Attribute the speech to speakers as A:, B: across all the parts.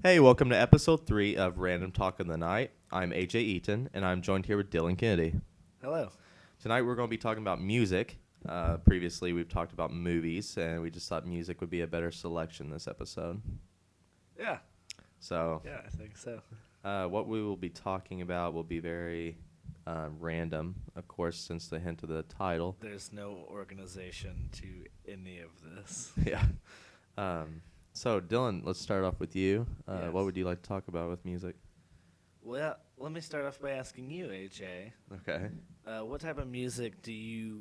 A: Hey, welcome to episode 3 of Random Talk of the Night. I'm AJ Eaton, and I'm joined here with Dylan Kennedy.
B: Hello.
A: Tonight we're going to be talking about music. Previously, we've talked about movies, and we just thought music would be a better selection this episode.
B: Yeah.
A: So,
B: Yeah, I think so.
A: what we will be talking about will be very random, of course, since the hint of the title.
B: There's no organization to any of this.
A: Yeah. So, Dylan, let's start off with you.
B: Yes.
A: What would you like to talk about with music?
B: Well, let me start off by asking you, AJ.
A: Okay.
B: What type of music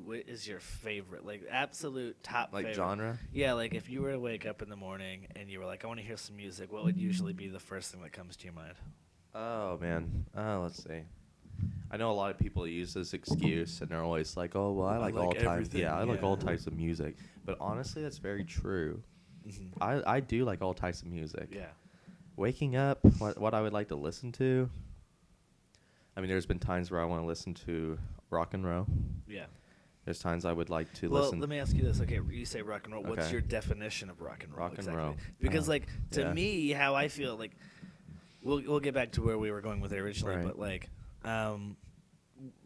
B: what is your favorite? Like, absolute top
A: Like
B: favorite.
A: genre?
B: Yeah, like if you were to wake up in the morning and you were like, I want to hear some music, what would usually be the first thing that comes to your mind?
A: Oh, man. Let's see. I know a lot of people use this excuse, and they're always like, "Oh, well, I like all types."
B: everything,
A: Yeah, I like all
B: yeah.
A: types of music. But honestly, that's very true.
B: Mm-hmm.
A: I do like all types of music.
B: Yeah.
A: Waking up, what I would like to listen to. I mean, there's been times where I want to listen to rock and roll.
B: Yeah.
A: There's times I would like to
B: Well,
A: listen.
B: let me ask you this. Okay, you say rock and roll. What's
A: Okay.
B: your definition of rock and roll?
A: Rock and
B: exactly?
A: roll.
B: Because, like, to
A: yeah.
B: me, how I feel, like, we'll get back to where we were going with it originally,
A: Right.
B: but like,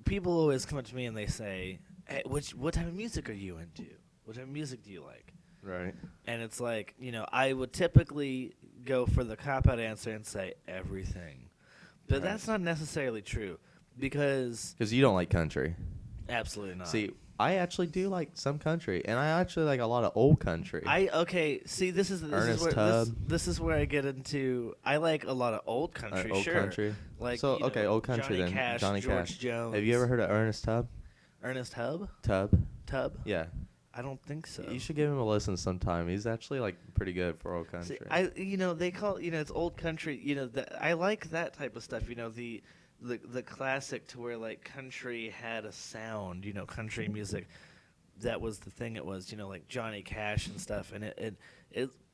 B: people always come up to me and they say, "Hey, what type of music are you into? What type of music do you like?"
A: Right.
B: And it's like, I would typically go for the cop-out answer and say everything, but
A: Right.
B: that's not necessarily true because
A: Because you don't like country.
B: absolutely not.
A: See, I actually do like some country, and I actually like a lot of old country.
B: See, this is
A: Ernest
B: where
A: Tubb.
B: this is where I get into. I like a lot of old country.
A: Old
B: sure.
A: country.
B: Like
A: So, okay, old country
B: Johnny
A: then.
B: Cash,
A: Johnny
B: George
A: Cash.
B: Jones.
A: Have you ever heard of Ernest Tubb?
B: Ernest Tubb?
A: Tubb?
B: Yeah.
A: Yeah.
B: I don't think so.
A: You should give him a listen sometime. He's actually like pretty good for old country.
B: See, they call it's old country. I like that type of stuff. The classic to where like country had a sound. Country music. That was the thing. It was like Johnny Cash and stuff. And it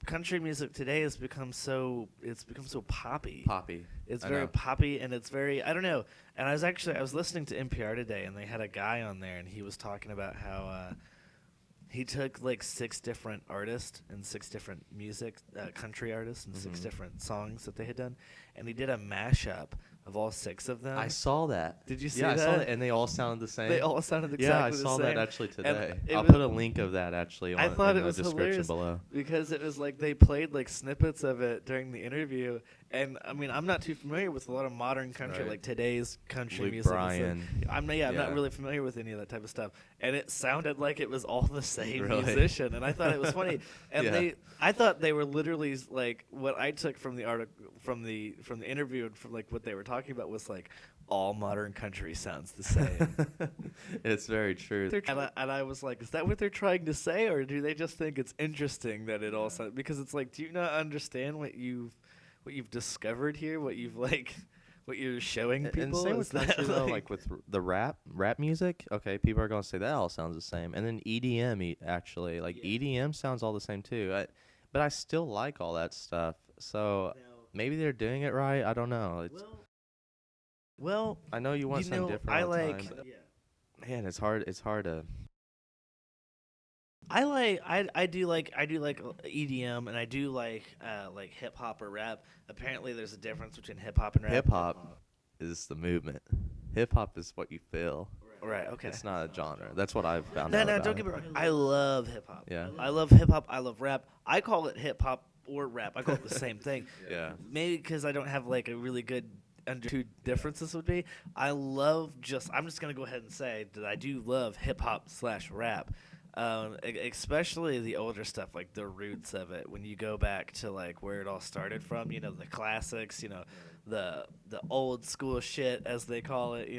B: country music today has become so poppy.
A: Poppy.
B: It's
A: I
B: very
A: know.
B: poppy, and it's very, I don't know. And I was listening to NPR today, and they had a guy on there, and he was talking about how he took like 6 different artists and 6 different country artists and 6
A: Mhm.
B: different songs that they had done, and he did a mashup of all 6 of them.
A: I saw that.
B: Did you see
A: Yeah, I saw
B: that?
A: that, and they all sounded the same.
B: They all sounded exactly
A: yeah, I
B: the
A: saw
B: same.
A: that actually today.
B: it
A: I'll
B: was-
A: put a link of that actually
B: I
A: on
B: thought
A: in
B: it was
A: the description
B: hilarious
A: below.
B: because it was like they played like snippets of it during the interview, and I mean I'm not too familiar with a lot of modern country,
A: Right.
B: like today's country
A: Luke
B: music.
A: Bryan.
B: I'm not
A: Yeah.
B: really familiar with any of that type of stuff, and it sounded like it was all the same
A: Really?
B: musician, and I thought it was funny. And
A: Yeah.
B: I thought they were literally like what I took from the article, from the interview, and from like what they were talking about was like all modern country sounds the same.
A: It's very true.
B: And I was like, is that what they're trying to say, or do they just think it's interesting that it all sounds? Because it's like, do you not understand what you've discovered here? What you're showing people?
A: And same
B: Is
A: with
B: that,
A: country though, like with the rap music. Okay, people are gonna say that all sounds the same, and then EDM actually, like
B: Yeah.
A: EDM sounds all the same too. But I still like all that stuff. So maybe they're doing it right. I don't know.
B: well,
A: I know you want something different.
B: I
A: all the
B: like.
A: time, but man, it's hard. It's hard to.
B: I do like EDM, and I do like hip hop or rap. Apparently, there's a difference between hip hop and rap.
A: Hip hop is the movement. Hip hop is what you feel.
B: Right. Okay.
A: It's not a genre. That's what I've found
B: No,
A: out.
B: no,
A: about
B: don't get
A: it.
B: me wrong. I love hip hop.
A: Yeah.
B: I love hip hop. I love rap. I call it hip hop or rap. I call it the same thing.
A: Yeah.
B: Maybe because I don't have like a really good two differences would be. I'm just gonna go ahead and say that I do love hip hop / rap. Especially the older stuff, like the roots of it. When you go back to like where it all started from, the classics, the old school shit as they call it.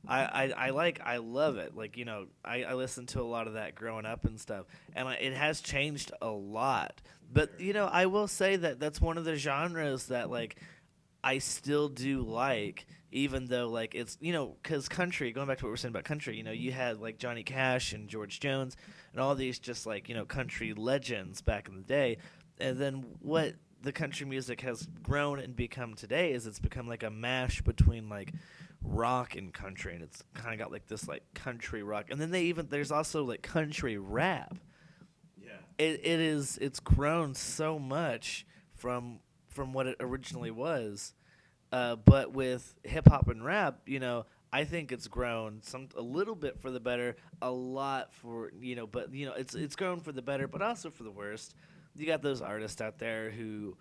B: I love it. Like I listened to a lot of that growing up and stuff, and it has changed a lot. But I will say that that's one of the genres that like I still do like, even though like it's because country, going back to what we were saying about country, you had like Johnny Cash and George Jones and all these just like country legends back in the day, and then what the country music has grown and become today is it's become like a mash between like rock and country, and it's kind of got like this like country rock, and then there's also like country rap. Yeah, it's grown so much from from what it originally was. But with hip hop and rap, I think it's grown a little bit for the better, a lot for but it's grown for the better, but also for the worst. You got those artists out there who,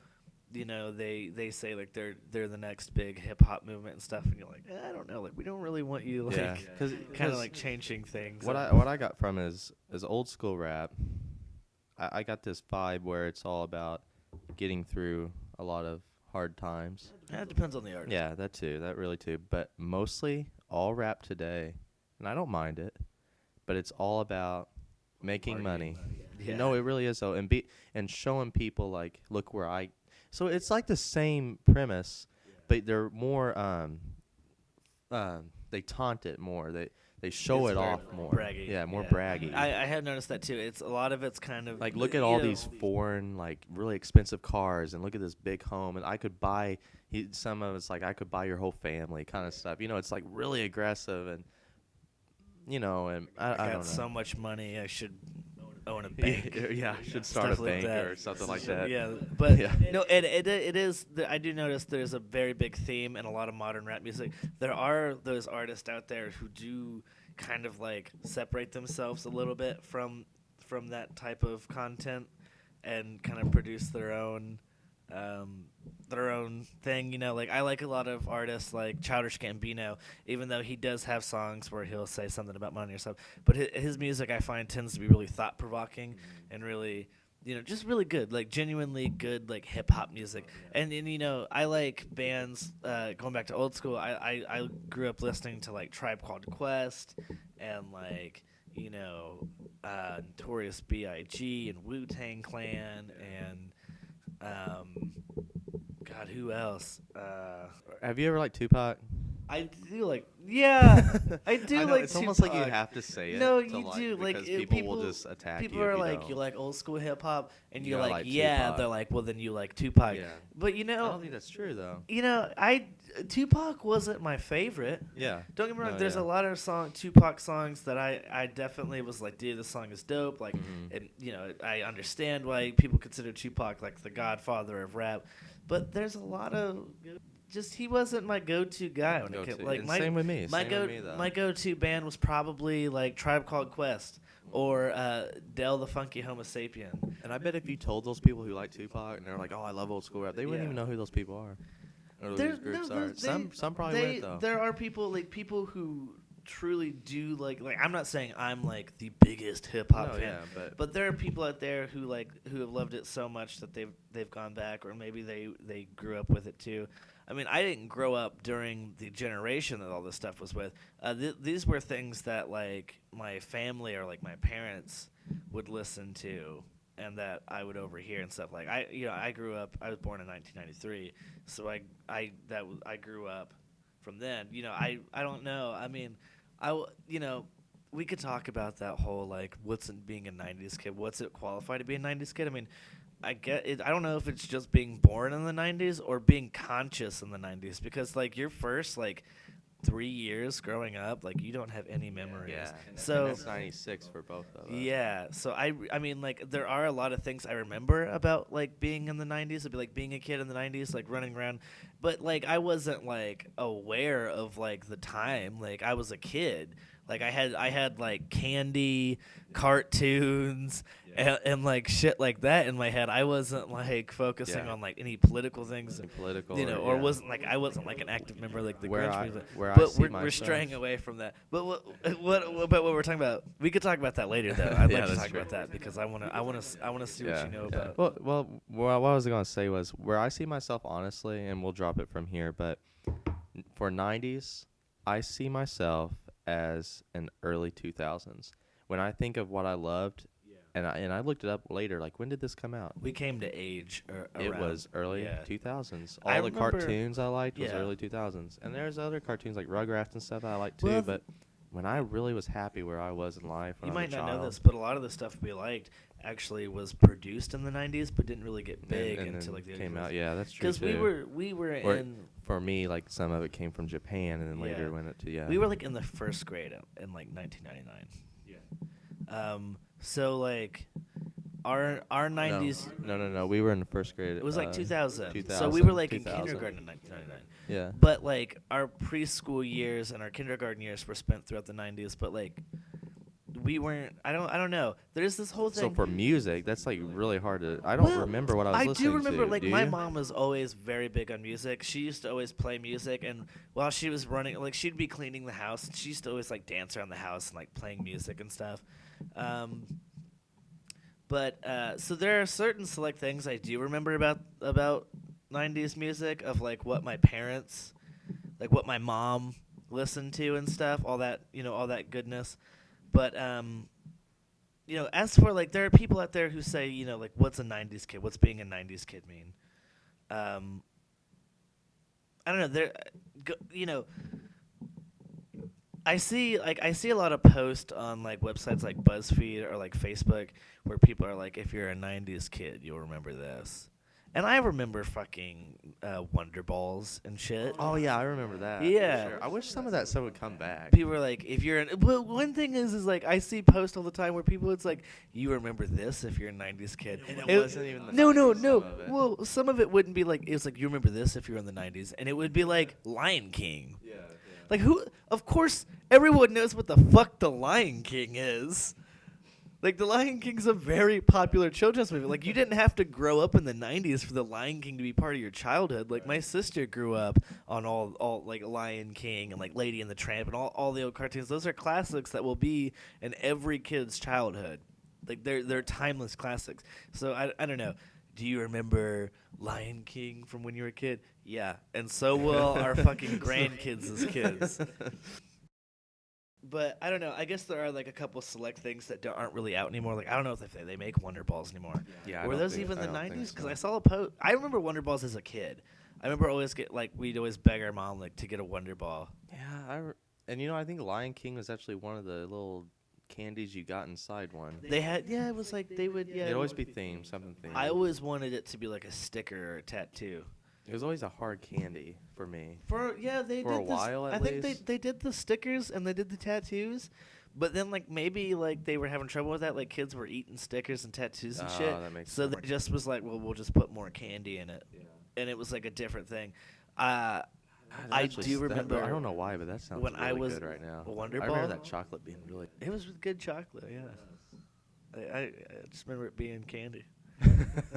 B: they say like they're the next big hip hop movement and stuff, and you're like, I don't know, like we don't really want you like
A: Yeah,
B: kind of like changing things.
A: what I got from is old school rap. I got this vibe where it's all about getting through a lot of hard times.
B: It depends on the artist.
A: Yeah, that too. That really too. But mostly all rap today, and I don't mind it, but it's all about making money.
B: Yeah.
A: No, it really is though, and showing people like, look where I. So it's like the same premise, but they're more they taunt it more. They show
B: It's
A: it
B: very
A: off more.
B: braggy.
A: Yeah, more
B: Yeah.
A: braggy.
B: I had noticed that too. It's a lot of it's kind of
A: Like, look at all these foreign, like, really expensive cars, and look at this big home, and I could buy. Some of it's like I could buy your whole family, kind of stuff. It's like really aggressive, and and I
B: I
A: don't know.
B: got so much money, I should own a bank.
A: Yeah, I should start a
B: Stuff like
A: bank
B: that.
A: or something like that.
B: Yeah, but
A: Yeah.
B: no, it is. I do notice there's a very big theme in a lot of modern rap music. There are those artists out there who do kind of like separate themselves a little bit from that type of content and kind of produce their own thing. Like I like a lot of artists like Childish Gambino, even though he does have songs where he'll say something about money or something. But his music I find tends to be really thought provoking and really, just really good, like genuinely good, like hip hop music. And I like bands. Going back to old school, I grew up listening to like Tribe Called Quest and like Notorious B.I.G. and Wu-Tang Clan and God, who else?
A: Have you ever liked Tupac?
B: I do like, yeah, I do
A: I know,
B: like.
A: it's almost like you
B: Tupac.
A: have to say it.
B: No,
A: to
B: you
A: like,
B: do. Like
A: because
B: if
A: people will just attack you.
B: People
A: if
B: are
A: you
B: like,
A: don't.
B: you like old school hip hop, and
A: You
B: you're
A: gotta
B: like,
A: like
B: yeah.
A: Tupac.
B: They're like, well, then you like Tupac.
A: Yeah.
B: But
A: I don't think that's true though.
B: Tupac wasn't my favorite.
A: Yeah.
B: Don't get me wrong.
A: No,
B: There's
A: yeah.
B: a lot of Tupac songs that I definitely was like, dude, this song is dope. Like,
A: Mhm.
B: and I understand why people consider Tupac like the godfather of rap, but there's a lot of he wasn't my go-to guy when it came. Like
A: And same with me.
B: my
A: Same with me, though.
B: my go-to band was probably like Tribe Called Quest or Del the Funky Homo Sapien.
A: And I bet if you told those people who like Tupac and they're like, "Oh, I love old school rap," they wouldn't
B: Yeah.
A: even know who those people are. Or who
B: There's-
A: those groups
B: no,
A: are.
B: they-
A: Some probably would though.
B: There are people who truly do like I'm not saying I'm like the biggest hip hop
A: No,
B: fan,
A: yeah,
B: but there are people out there who have loved it so much that they've gone back, or maybe they grew up with it too. I mean, I didn't grow up during the generation that all this stuff was with. These were things that like my family or like my parents would listen to and that I would overhear and stuff. Like I grew up. I was born in 1993, so I grew up from then. I don't know. I mean, we could talk about that whole like what's in being a 90s kid. What's it qualify to be a 90s kid? I mean, I get it. I don't know if it's just being born in the 90s or being conscious in the 90s, because like your first like 3 years growing up, like you don't have any memories.
A: Yeah.
B: So
A: it's 96 for both of us.
B: yeah, so I mean, like, there are a lot of things I remember about, like, being in the 90s. It'd be, like, being a kid in the 90s, like, running around. But, like, I wasn't, like, aware of, like, the time. Like, I was a kid. Like, I had like, candy, cartoons, and, like, shit like that in my head. I wasn't, like, focusing
A: Yeah.
B: on, like, any political things.
A: Any political,
B: Or
A: yeah.
B: wasn't, like, I wasn't, like, an active member, like, the
A: Where
B: Grunge
A: I-
B: music.
A: where I
B: But
A: see
B: we're
A: myself-
B: straying away from that. But what about what we're talking about? We could talk about that later, though. I'd
A: Yeah,
B: like to
A: that's
B: talk
A: true.
B: about that because I wanna see what you know about.
A: Well, what I was gonna say was where I see myself honestly, and we'll drop it from here. But for 90s, I see myself as an early 2000s. When I think of what I loved, and I looked it up later. Like, when did this come out?
B: We came to age.
A: It
B: Around,
A: was early
B: yeah.
A: 2000s.
B: I
A: All the
B: remember-
A: cartoons I liked was
B: yeah.
A: early 2000s, and there's other cartoons like Rugrats and stuff that I liked too.
B: Well,
A: but when I really was happy where I was in life, when
B: You
A: I was
B: might
A: a
B: not know
A: child,
B: this, but a lot of the stuff we liked actually was produced in the 90s, but didn't really get big
A: and
B: until
A: then
B: like the
A: came out. Yeah, that's true
B: Because
A: too.
B: we were
A: Or
B: in
A: for me, like some of it came from Japan, and then later
B: Yeah.
A: went to
B: we were like in the first grade in like 1999.
C: Yeah.
B: So like our 90s.
A: No. We were in the first grade.
B: It was like 2000.
A: 2000.
B: So we were like in
A: 2000.
B: kindergarten in 1999.
A: Yeah.
B: But like our preschool years and our kindergarten years were spent throughout the 90s. But like we weren't. I don't know. There's this whole thing.
A: So for music, that's like really hard to. I don't remember what I was listening to.
B: I do remember, like,
A: Do
B: my
A: you?
B: mom was always very big on music. She used to always play music, and while she was running, like, she'd be cleaning the house, and she used to always, like, dance around the house and, like, playing music and stuff. So there are certain select things I do remember about 90s music, of, like, what my parents, like, what my mom listened to and stuff, all that, all that goodness. But, as for, like, there are people out there who say, like, what's a 90s kid? What's being a 90s kid mean? I don't know. I see a lot of posts on, like, websites like BuzzFeed or, like, Facebook where people are like, if you're a 90s kid, you'll remember this. And I remember fucking Wonder Balls and shit.
A: Oh yeah, I remember that.
B: Yeah.
A: For sure. I wish some of that stuff would come back.
B: People are like, if you're well, one thing is like, I see posts all the time where people, it's like, you remember this if you're a 90s kid.
A: And it wasn't even the
B: No.
A: 90s, some of it.
B: Well, some of it wouldn't be like, it's like, you remember this if you're in the 90s. And it would be like Lion King.
A: Yeah.
B: Like, of course, everyone knows what the fuck the Lion King is. Like, the Lion King's a very popular children's movie. Like, you didn't have to grow up in the 90s for the Lion King to be part of your childhood. Like, my sister grew up on all like, Lion King and, like, Lady and the Tramp and all the old cartoons. Those are classics that will be in every kid's childhood. Like, they're timeless classics. So, I don't know. Do you remember Lion King from when you were a kid? Yeah. And so will our fucking grandkids as kids. But I don't know. I guess there are, like, a couple select things that aren't really out anymore. Like, I don't know if they make Wonder Balls anymore.
A: Yeah. I
B: Were
A: don't
B: those
A: think-
B: even
A: I
B: the
A: don't think
B: 90s? Because
A: so.
B: I saw a post. I remember Wonder Balls as a kid. I remember we'd always beg our mom, like, to get a Wonder Ball.
A: Yeah. I think Lion King was actually one of the little candies you got inside one.
B: They had, it was like they would,
A: It'd always be themed, something themed.
B: I always wanted it to be like a sticker or a tattoo.
A: It was always a hard candy for me.
B: They
A: For a
B: did
A: while, at
B: I think
A: least.
B: they did the stickers and they did the tattoos, but then, like, maybe, like, they were having trouble with that. Like, kids were eating stickers and tattoos and shit.
A: That makes
B: So
A: sense.
B: they just was like, well, we'll just put more candy in it, and it was like a different thing.
A: That
B: I
A: actually
B: do
A: that-
B: remember
A: I don't know why, but that sounds
B: when
A: really
B: I was
A: good right now.
B: a Wonder
A: I remember
B: Ball?
A: that chocolate being really.
B: It was good chocolate, yeah. I just remember it being candy.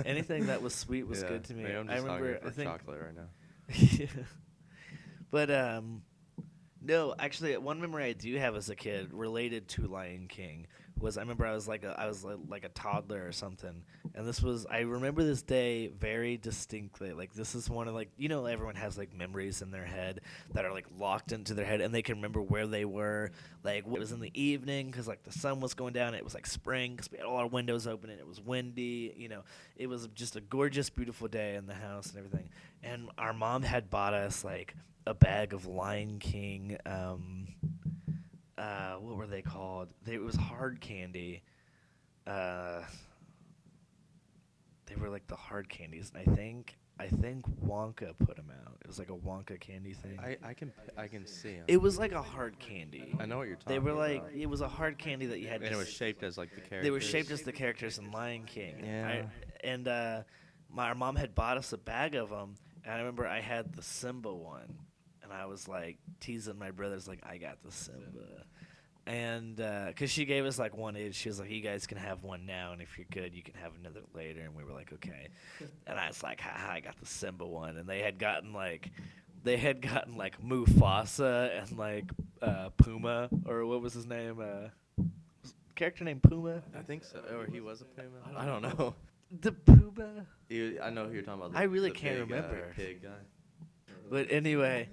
B: Anything that was sweet was
A: Yeah,
B: good to me.
A: maybe I'm
B: I
A: just
B: remember.
A: hungry
B: I
A: for
B: think.
A: chocolate right now.
B: Yeah. But no, actually, one memory I do have as a kid related to Lion King was I remember I was like a toddler or something, and I remember this day very distinctly. Like, this is one of, like, everyone has, like, memories in their head that are, like, locked into their head, and they can remember where they were. Like, it was in the evening because, like, the sun was going down. It was like spring because we had all our windows open and it was windy. It was just a gorgeous, beautiful day in the house and everything. And our mom had bought us, like, a bag of Lion King. What were they called? It was hard candy. They were like the hard candies, and I think Wonka put them out. It was like a Wonka candy thing.
A: I can see 'em.
B: It was like a hard candy.
A: I know what you're talking
B: They were like,
A: about.
B: it was a hard candy that you had.
A: And
B: to
A: it was shaped as like the characters.
B: They were shaped as the characters in Lion King.
A: Yeah.
B: Our mom had bought us a bag of them, and I remember I had the Simba one, and I was like teasing my brothers, like, I got the Simba. And because she gave us, like, one each, she was like, you guys can have one now, and if you're good, you can have another later. And we were like, okay. And I was like, haha, I got the Simba one. And they had gotten like Mufasa and like Puma, or what was his name? Character named Puma.
A: I think so. Or he was a puma. I don't know.
B: The Puma.
A: I know who you're talking about.
B: I really
A: the
B: can't
A: big,
B: remember.
A: Pig guy.
B: But anyway,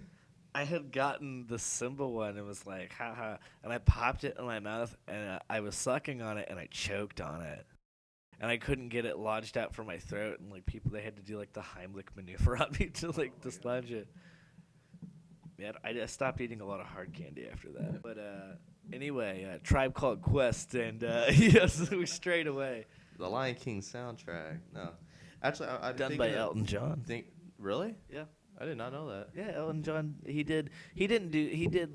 B: I had gotten the Simba one and was like, haha. And I popped it in my mouth, and I was sucking on it, and I choked on it. And I couldn't get it lodged out from my throat, and, like, they had to do, like, the Heimlich maneuver on me to, like, dislodge it. Yeah, I just stopped eating a lot of hard candy after that. But anyway, Tribe Called Quest, and yes, we strayed away.
A: The Lion King soundtrack. No, actually, I'm
B: Done
A: thinking
B: by
A: of-
B: Elton John.
A: Really?
B: Yeah.
A: I did not know that.
B: Yeah, Elton John. He did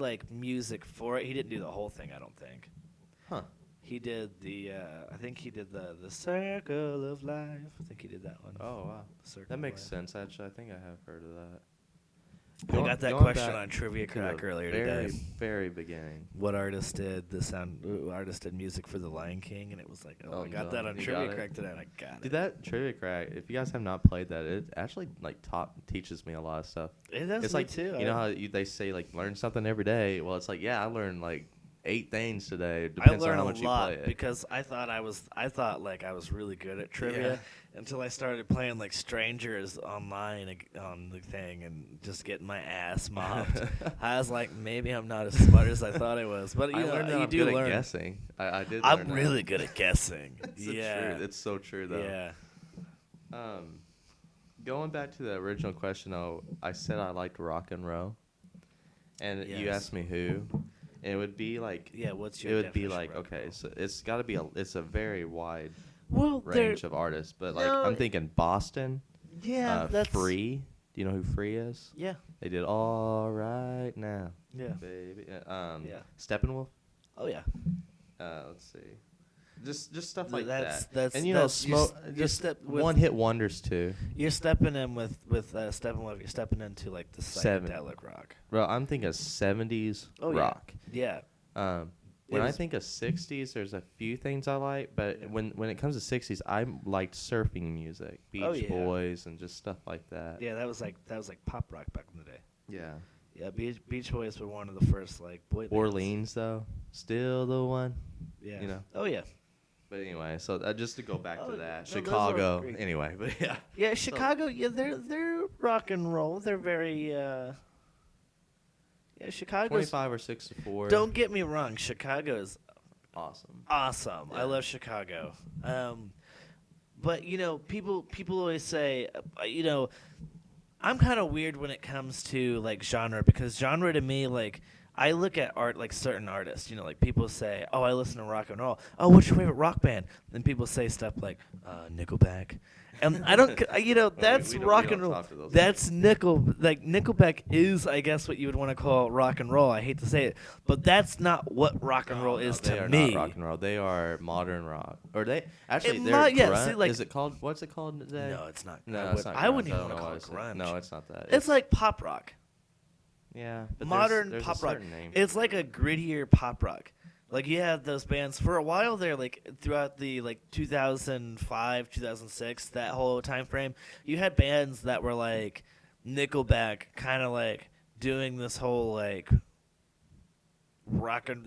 B: like music for it. He didn't do the whole thing, I don't think.
A: Huh.
B: He did the. I think he did the Circle of Life. I think he did that one.
A: Oh wow,
B: The Circle
A: that
B: of
A: makes
B: Life.
A: sense. Actually, I think I have heard of that.
B: I got that
A: Going
B: question
A: back
B: on Trivia
A: to
B: Crack
A: the
B: earlier
A: very,
B: today.
A: very beginning.
B: What artist did the sound? Artist did music for The Lion King, and it was like, oh,
A: Oh,
B: I got
A: no,
B: that on
A: you
B: Trivia
A: got it.
B: Crack today, and I got
A: Dude,
B: it.
A: that Trivia Crack, if you guys have not played that, it actually like teaches me a lot of stuff.
B: It does
A: It's
B: me
A: like
B: too.
A: you know how they say like learn something every day. Well, it's like yeah, I learned like 8 things today. It
B: I
A: depends on
B: learned
A: how
B: a
A: much you
B: lot
A: play it.
B: because I thought like I was really good at trivia until I started playing like strangers online on the thing and just getting my ass mopped. I was like, maybe I'm not as smart as I thought I was, but
A: I learned that
B: you
A: I'm
B: do
A: good
B: learn.
A: at guessing. I did.
B: I'm
A: learn that.
B: really good at guessing.
A: It's
B: yeah,
A: the truth. It's so true though.
B: yeah.
A: Going back to the original question though, I said I liked rock and roll, and you
B: Yes.
A: asked me who. It would be like
B: Yeah, what's your
A: it would be
B: definition
A: like
B: of rock and
A: okay,
B: roll?
A: so it's got to be it's a very wide
B: Well,
A: range of artists, but like
B: No,
A: I'm thinking Boston,
B: yeah, that's
A: Free. Do you know who Free is?
B: Yeah,
A: They did All Right Now,
B: yeah.
A: baby.
B: Yeah.
A: Steppenwolf.
B: Oh yeah.
A: Let's see, just stuff
B: Th-
A: like
B: that's-
A: that.
B: that's-
A: and you know,
B: that's- you s-
A: smoke
B: you
A: just
B: step with-
A: one hit wonders too.
B: You're stepping in with Steppenwolf. You're stepping into like the
A: Seven.
B: psychedelic rock.
A: Bro, I'm thinking 70s
B: Oh, yeah.
A: rock.
B: Yeah.
A: When
B: It
A: I
B: is-
A: think of 60s, there's a few things I like, but
B: Yeah.
A: when it comes to 60s, I liked surfing music, Beach
B: Oh, yeah.
A: Boys, and just stuff like that.
B: Yeah, that was like pop rock back in the day.
A: Yeah.
B: Yeah, Beach Boys were one of the first like boy bands.
A: Orleans, though, still the one.
B: Yeah.
A: you know.
B: Oh yeah.
A: But anyway, so just to go back
B: Oh,
A: to
B: no,
A: that,
B: those are
A: Chicago.
B: great.
A: Anyway, but yeah.
B: Yeah, Chicago. Yeah, they're rock and roll. They're very. Yeah, Chicago's.
A: 25 or 64.
B: Don't get me wrong. Chicago is
A: Awesome.
B: awesome. I
A: Yeah.
B: love Chicago. But people always say, I'm kind of weird when it comes to like genre because genre to me like I look at art like certain artists. Like people say, oh, I listen to rock and roll. Oh, what's your favorite rock band? Then people say stuff like Nickelback. And I don't, that's
A: we don't-
B: rock
A: we
B: and
A: don't
B: roll.
A: talk to those
B: That's Nickelback is, I guess, what you would want to call rock and roll. I hate to say it, but that's not what rock and roll
A: No,
B: is
A: they
B: to
A: are
B: me.
A: not rock and roll. They are modern rock. Or they actually
B: It
A: they're
B: might- yeah,
A: grunge.
B: see, like-
A: Is it called? What's it called today?
B: No, it's not.
A: No, it's not.
B: I wouldn't
A: grunge.
B: even
A: don't
B: want to
A: know
B: call
A: what
B: it
A: it's-
B: grunge.
A: No, it's not that.
B: It's like pop rock.
A: yeah, but
B: Modern
A: there's
B: pop
A: a
B: rock.
A: certain name
B: It's
A: for
B: like
A: it.
B: a grittier pop rock. Like you have those bands for a while there, like throughout the 2005, 2006, that whole time frame. You had bands that were like Nickelback, kind of like doing this whole like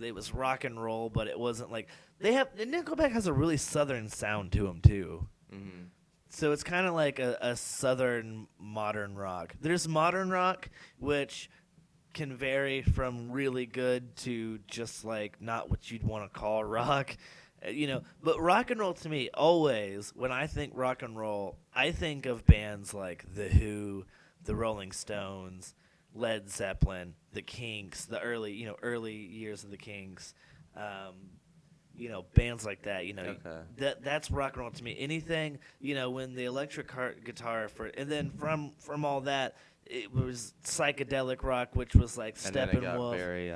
B: it was rock and roll, but it wasn't like Nickelback has a really southern sound to them too.
A: Mhm.
B: So it's kind of like a southern modern rock. There's modern rock, which can vary from really good to just like not what you'd want to call rock. But rock and roll to me, always, when I think rock and roll, I think of bands like The Who, The Rolling Stones, Led Zeppelin, The Kinks, the early years of The Kinks. Bands like that,
A: Okay.
B: that's rock and roll to me. Anything, when the electric guitar and then from all that, it was psychedelic rock, which was like
A: And then it got
B: Steppenwolf,
A: very.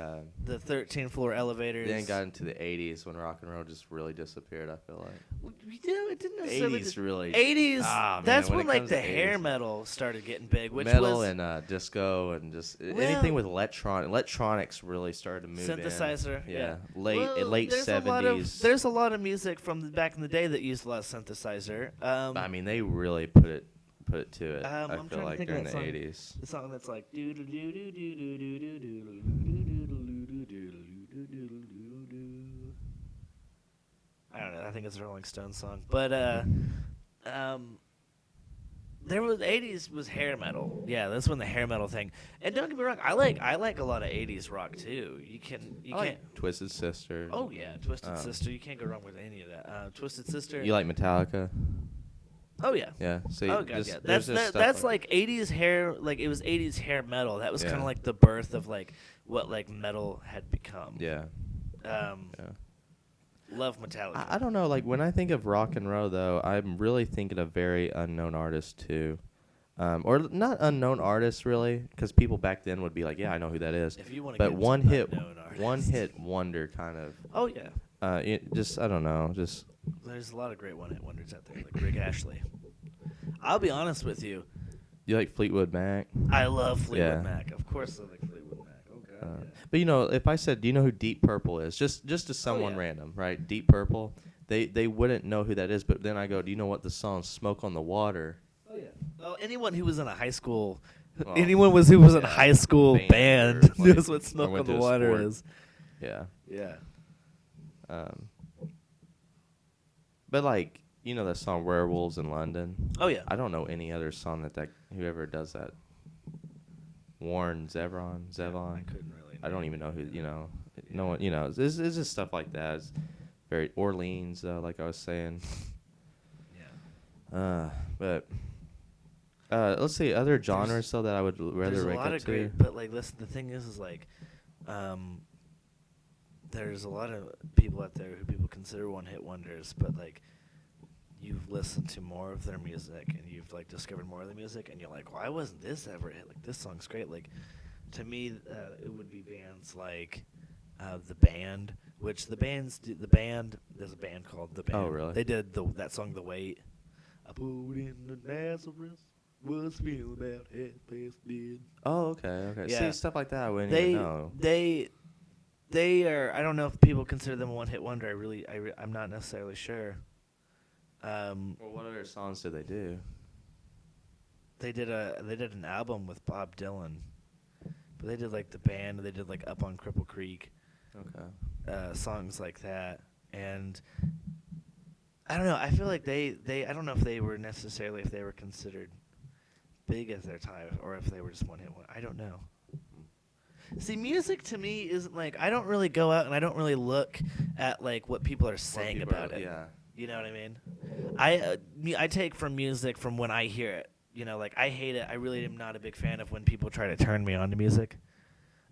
B: the 13th Floor Elevators.
A: Then it got into the 80s when rock and roll just really disappeared. I feel like
B: It didn't necessarily
A: 80s really.
B: 80s.
A: Ah, man,
B: that's
A: when
B: when
A: it
B: like
A: comes
B: the
A: to
B: hair
A: 80s.
B: metal started getting big, which
A: metal
B: was
A: and disco and just
B: Well-
A: anything with electronics really started to move
B: synthesizer.
A: in.
B: Yeah,
A: Late
B: there's
A: 70s.
B: There's a lot of music from back in the day that used a lot of synthesizer.
A: I mean, they really put it to it. I
B: I'm
A: feel
B: trying to
A: like
B: think of
A: during
B: that
A: the
B: song.
A: 80s.
B: The song that's like I don't know. I think it's a Rolling Stones song, but there was 80s was hair metal. Yeah, that's when the hair metal thing. And don't get me wrong, I like a lot of 80s rock too. You
A: I
B: can't.
A: like Twisted Sister.
B: Oh yeah, Twisted
A: Um,
B: Sister. You can't go wrong with any of that. Twisted Sister.
A: You like Metallica?
B: Oh yeah.
A: Yeah. See,
B: Oh god,
A: just,
B: yeah.
A: there's just stuff
B: That's like 80s hair. Like it was 80s hair metal. That was kind
A: Yeah.
B: of like the birth of like what like metal had become.
A: Yeah. Yeah.
B: Love Metallica.
A: I don't know. Like when I think of rock and roll, though, I'm really thinking of very unknown artists too, or not unknown artists really, because people back then would be like, "Yeah, I know who that is."
B: If you want to
A: But
B: get
A: one
B: into
A: hit,
B: unknown artists.
A: one hit wonder kind of.
B: Oh yeah.
A: Just I don't know. Just
B: There's a lot of great one-hit wonders out there, like Rick Ashley. I'll be honest with you.
A: you like Fleetwood Mac.
B: I love Fleetwood
A: Yeah.
B: Mac. Of course I like Fleetwood Mac. Oh, God, yeah.
A: But if I said, do you know who Deep Purple is? Just to someone
B: yeah.
A: random, right? Deep Purple. They wouldn't know who that is. But then I go, do you know what the song "Smoke on the Water"?
B: Oh, yeah. Well, anyone who was in a high school,
A: Well,
B: anyone who was in
A: yeah,
B: a high school
A: band
B: band
A: or, like,
B: knows what
A: or
B: Smoke
A: went
B: on the
A: to a
B: Water
A: sport.
B: is.
A: Yeah.
B: Yeah.
A: But like that song "Werewolves in London."
B: Oh, yeah.
A: I don't know any other song that whoever does that. Warren Zevon.
B: I couldn't really.
A: I don't even know who. No one. It's just stuff like that. It's very Orleans, like I was saying.
B: Yeah.
A: But let's see other genres though that I would rather
B: There's a
A: rank
B: lot
A: up
B: of
A: to.
B: great, but like, listen, the thing is like, there's a lot of people out there who people consider one-hit wonders, but like, you've listened to more of their music and you've like discovered more of the music, and you're like, why wasn't this ever a hit? Like, this song's great. Like, to me, it would be bands like the Band, which the band. There's a band called the Band.
A: Oh, really?
B: They did that song, "The Wait." I put in the Nazareth, was feeling about half past dead.
A: Oh, okay.
B: Yeah.
A: See, stuff like that I wouldn't even know.
B: They are. I don't know if people consider them a one-hit wonder. I'm not necessarily sure.
A: Well, what other songs did they do?
B: They did an album with Bob Dylan, but they did like the Band. They did like Up on Cripple Creek, songs like that, and I don't know. I feel like they I don't know if they were considered big at their time or if they were just one-hit wonder. I don't know. See, music to me isn't like, I don't really go out and I don't really look at like what people are saying about it.
A: Yeah.
B: You know what I mean? I take from music from when I hear it. Like I hate it. I really am not a big fan of when people try to turn me on to music.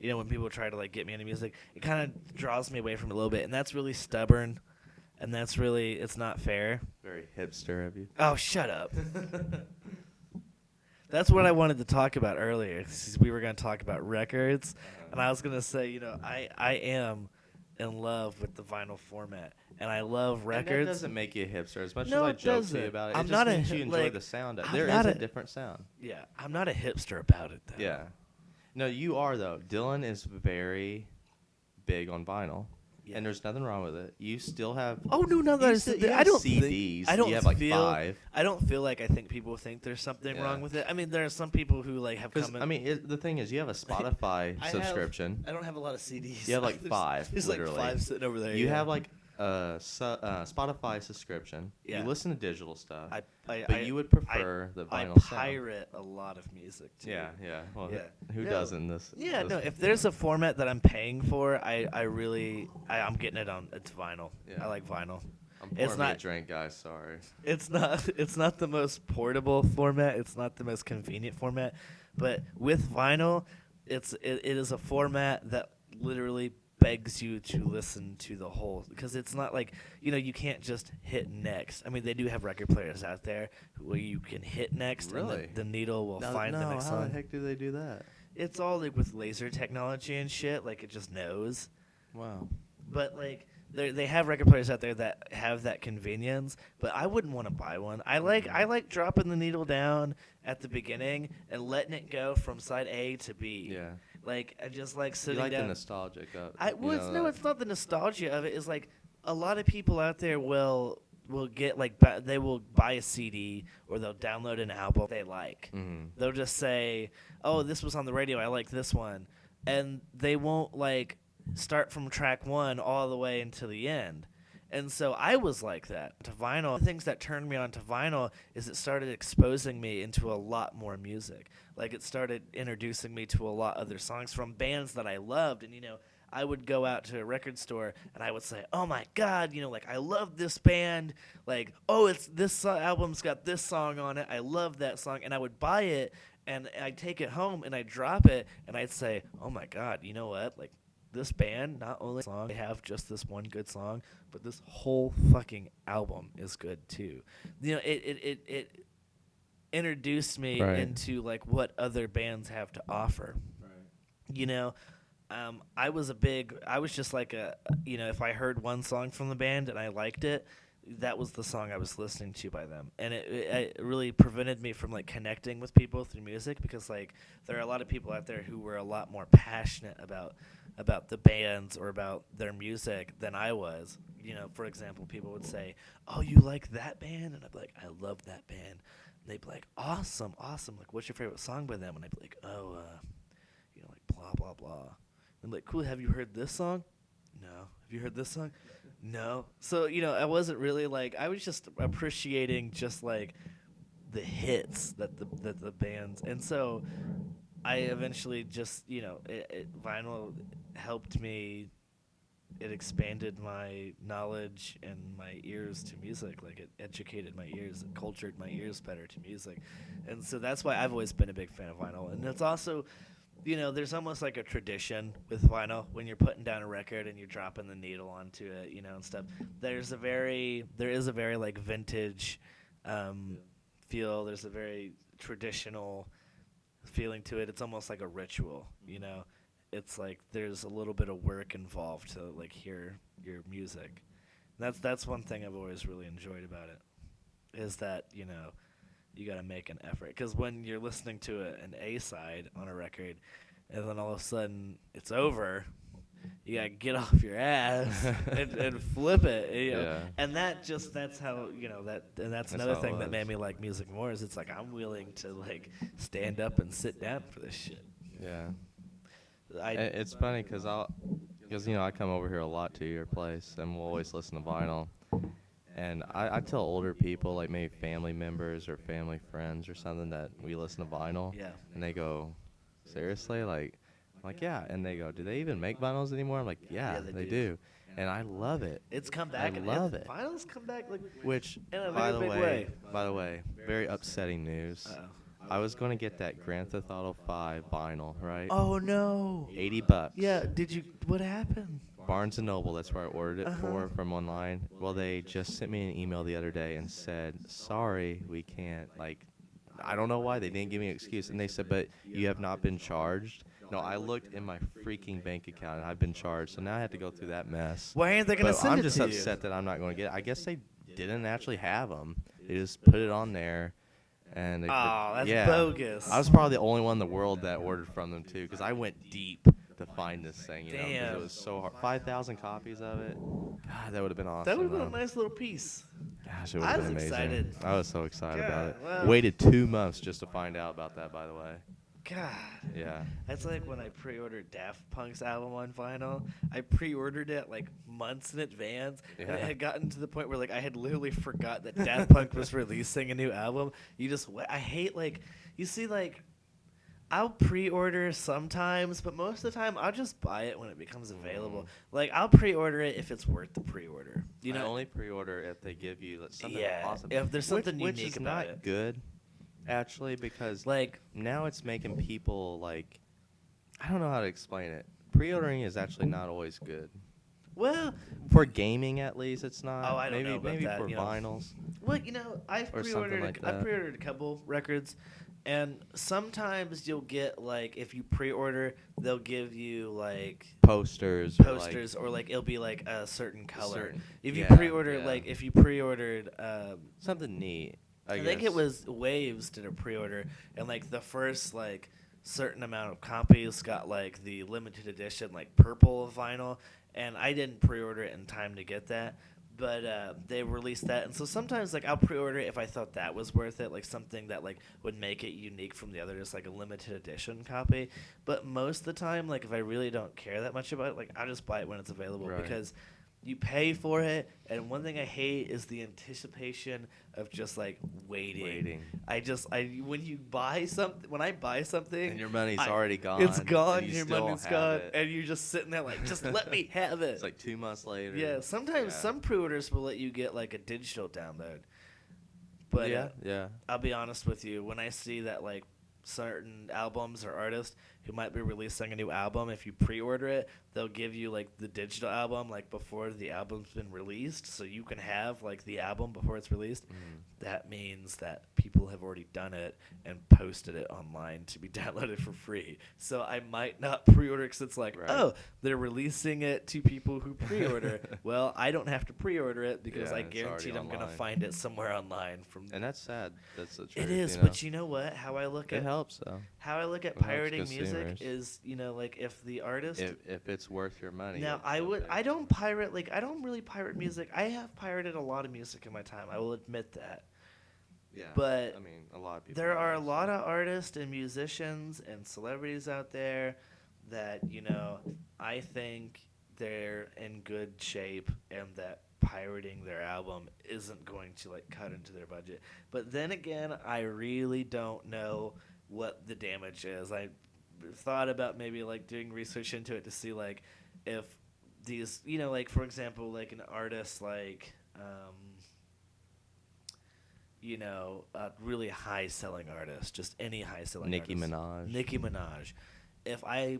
B: When people try to like get me into music, it kind of draws me away from it a little bit, and that's really stubborn, and it's not fair.
A: Very hipster of you.
B: Oh, shut up. That's what I wanted to talk about earlier. We were going to talk about records, and I was going to say, I am in love with the vinyl format, and I love records.
A: And that doesn't make you a hipster as much
B: No,
A: as I
B: it
A: joke to
B: doesn't.
A: you about it.
B: I'm
A: It
B: not
A: just
B: a
A: means you enjoy
B: like,
A: the sound.
B: I'm
A: There
B: not
A: is a
B: a-
A: different sound.
B: Yeah, I'm not a hipster about it, though.
A: Yeah. No, you are though. Dylan is very big on vinyl,
B: Yeah.
A: and there's nothing wrong with it. You still have.
B: Oh no, no,
A: You
B: that is.
A: still- you
B: I
A: have
B: don't
A: CDs.
B: Think, I don't
A: You have like
B: feel.
A: 5.
B: I don't feel like I think people think there's something
A: Yeah.
B: wrong with it. I mean, there are some people who like have
A: Because
B: come. In,
A: the thing is, you have a Spotify
B: I have-
A: subscription.
B: I don't have a lot of CDs.
A: You have like
B: There's-
A: 5.
B: There's
A: literally.
B: like 5 sitting over there.
A: You
B: yeah.
A: have like a Spotify subscription.
B: Yeah.
A: You listen to digital stuff.
B: But
A: but you would prefer the vinyl
B: I
A: sound.
B: pirate a lot of music too.
A: Yeah. Well,
B: Yeah.
A: who
B: No.
A: doesn't this?
B: Yeah,
A: this-
B: no. If there's a format that I'm paying for, I'm getting it on. It's vinyl.
A: Yeah.
B: I like vinyl.
A: I'm
B: it's
A: pouring me a
B: not-
A: drink, guys. Sorry.
B: It's not the most portable format. It's not the most convenient format, but with vinyl, it is a format that literally begs you to listen to the whole, because it's not like you can't just hit next. I mean, they do have record players out there where you can hit next,
A: Really?
B: and the needle will find the next
A: how
B: song.
A: the heck do they do that?
B: It's all like with laser technology and shit. Like it just knows.
A: Wow.
B: But like they have record players out there that have that convenience, but I wouldn't want to buy one. I like dropping the needle down at the beginning and letting it go from side A to B.
A: Yeah.
B: Like I just like
A: You
B: sitting
A: like
B: down.
A: the nostalgic of
B: It's not the nostalgia of it. It's like a lot of people out there will get like they will buy a CD or they'll download an album they like.
A: Mhm.
B: They'll just say, "Oh, this was on the radio. I like this one," and they won't like start from track 1 all the way until the end. And so I was like that to vinyl. The things that turned me on to vinyl is it started exposing me into a lot more music. Like it started introducing me to a lot other songs from bands that I loved. And I would go out to a record store and I would say, "Oh my God, like I love this band. Like, oh, it's this album's got this song on it. I love that song." And I would buy it and I'd take it home and I'd drop it and I'd say, "Oh my God, you know what? Like this band, not only they have just this one good song, but this whole fucking album is good too." It introduced me
A: Right.
B: into like what other bands have to offer. Right. I was just like if I heard one song from the band and I liked it, that was the song I was listening to by them, and it really prevented me from like connecting with people through music, because like there are a lot of people out there who were a lot more passionate about the bands or about their music than I was. For example, people would say, "Oh, you like that band?" And I'd be like, "I love that band." And they'd be like, "Awesome, awesome! Like, what's your favorite song by them?" And I'd be like, "Oh, like blah blah blah." And like, "Cool, have you heard this song?" "No." "Have you heard this song?" "No." So, I wasn't really like, I was just appreciating just like the hits that the bands. And so I eventually just, vinyl helped me. It expanded my knowledge and my ears to music. Like, it educated my ears and cultured my ears better to music. And so that's why I've always been a big fan of vinyl. And it's also, there's almost like a tradition with vinyl when you're putting down a record and you're dropping the needle onto it, and stuff. There is a very like vintage feel. There's a very traditional feeling to it. It's almost like a ritual. It's like there's a little bit of work involved to like hear your music. That's one thing I've always really enjoyed about it, is that you got to make an effort, because when you're listening to an A side on a record, and then all of a sudden it's over, you got to get off your ass and flip it.
A: Yeah.
B: And that's how that's another
A: how it
B: thing that
A: was.
B: made me like music more, is it's like I'm willing to like stand up and sit down for this shit.
A: Yeah. It's funny because I come over here a lot to your place, and we'll always listen to vinyl. And I tell older people, like maybe family members or family friends or something, that we listen to vinyl.
B: Yeah.
A: And they go, seriously? I'm like, yeah. And they go, do they even make vinyls anymore? I'm like, yeah,
B: they
A: they
B: do.
A: do. And I love it.
B: It's come back.
A: I love it.
B: Vinyl's come back like
A: Which,
B: in a
A: by
B: very
A: the
B: big way.
A: way, very upsetting news.
B: Uh-oh.
A: I was going to get that Grand Theft Auto 5 vinyl, right?
B: Oh no.
A: $80.
B: Yeah. What happened?
A: Barnes & Noble, that's where I ordered it
B: Uh-huh.
A: from online. Well, they just sent me an email the other day and said, sorry, we can't, I don't know why. They didn't give me an excuse. And they said, but you have not been charged. No, I looked in my freaking bank account, and I've been charged. So now I have to go through that mess.
B: Why aren't they gonna
A: But
B: send
A: I'm
B: it
A: just
B: to
A: upset that I'm not going to get it. I guess they didn't actually have them. They just put it on there. And they,
B: Oh, that's
A: yeah.
B: bogus.
A: I was probably the only one in the world that ordered from them, too, because I went deep to find this thing, because
B: Damn.
A: it was so hard. 5,000 copies of it. God, that would have been awesome.
B: That would have been a
A: though.
B: nice little piece.
A: Gosh, it would
B: I
A: have
B: was
A: been amazing.
B: excited.
A: I was so excited about
B: God,
A: it.
B: well.
A: Waited 2 months just to find out about that, by the way.
B: God.
A: Yeah.
B: That's like when I pre-ordered Daft Punk's album on vinyl. I pre-ordered it like months in advance, and it
A: Yeah.
B: had gotten to the point where like I had literally forgot that Daft Punk was releasing a new album. I hate you see I'll pre-order sometimes, but most of the time I'll just buy it when it becomes available. Like I'll pre-order it if it's worth the pre-order.
A: I only pre-order if they give you something
B: Yeah,
A: awesome.
B: if there's something
A: which
B: unique
A: is
B: about
A: not
B: it.
A: good, actually, because
B: Like
A: now it's making people I don't know how to explain it. Pre-ordering is actually not always good.
B: well,
A: For gaming, at least, it's not.
B: Oh, I don't
A: maybe
B: know about
A: maybe
B: that,
A: for
B: you know.
A: vinyls.
B: Well, I've
A: Or something
B: pre-ordered.
A: like
B: I've
A: that.
B: pre-ordered a couple records, and sometimes you'll get if you pre-order, they'll give you
A: Posters.
B: posters, or it'll be a certain color.
A: Certain-
B: If you
A: yeah,
B: pre-order,
A: yeah.
B: if you pre-ordered,
A: Something neat.
B: I think it was Waves did a pre-order, and the first certain amount of copies got the limited edition purple vinyl, and I didn't pre-order it in time to get that. But they released that, and so sometimes I'll pre-order it if I thought that was worth it, something that would make it unique from the others, a limited edition copy. But most of the time, if I really don't care that much about it, I'll just buy it when it's available,
A: Right.
B: because you pay for it, and one thing I hate is the anticipation of just waiting. When you buy something, when I buy something,
A: And your money's already gone.
B: It's gone.
A: and you
B: Your
A: still
B: money's
A: have
B: gone,
A: it.
B: and you're just sitting there just let me have it.
A: It's 2 months later.
B: Yeah, sometimes
A: Yeah.
B: some pre-orders will let you get a digital download. But
A: yeah, yeah.
B: I'll be honest with you, when I see that certain albums or artists who might be releasing a new album, if you pre-order it, they'll give you like the digital album like before the album's been released, so you can have like the album before it's released. That means that people have already done it and posted it online to be downloaded for free. So I might not pre-order because it's like,
A: Right.
B: oh, they're releasing it to people who pre-order. Well, I don't have to pre-order it because
A: Yeah,
B: I
A: it's
B: guaranteed
A: already
B: I'm going to
A: online.
B: find it somewhere online. From
A: And that's sad. That's the truth.
B: it is,
A: you know?
B: but you know what? How I look
A: It
B: at
A: helps though.
B: how I look at
A: It helps
B: pirating music
A: consumers.
B: is, you know, like if the artist.
A: If it's worth your money.
B: Now
A: it's
B: I would.
A: okay.
B: I don't pirate. Like I don't really pirate music. I have pirated a lot of music in my time. I will admit that.
A: Yeah.
B: but
A: I mean, a lot of people.
B: There are a
A: honestly.
B: lot of artists and musicians and celebrities out there that, you know, I think they're in good shape and that pirating their album isn't going to like cut into their budget. But then again, I really don't know what the damage is. I thought about maybe like doing research into it to see like if these, you know, like for example, like an artist like you know, a really high selling artist, just any high selling
A: Nicki
B: artist.
A: Minaj.
B: Nicki Minaj. If I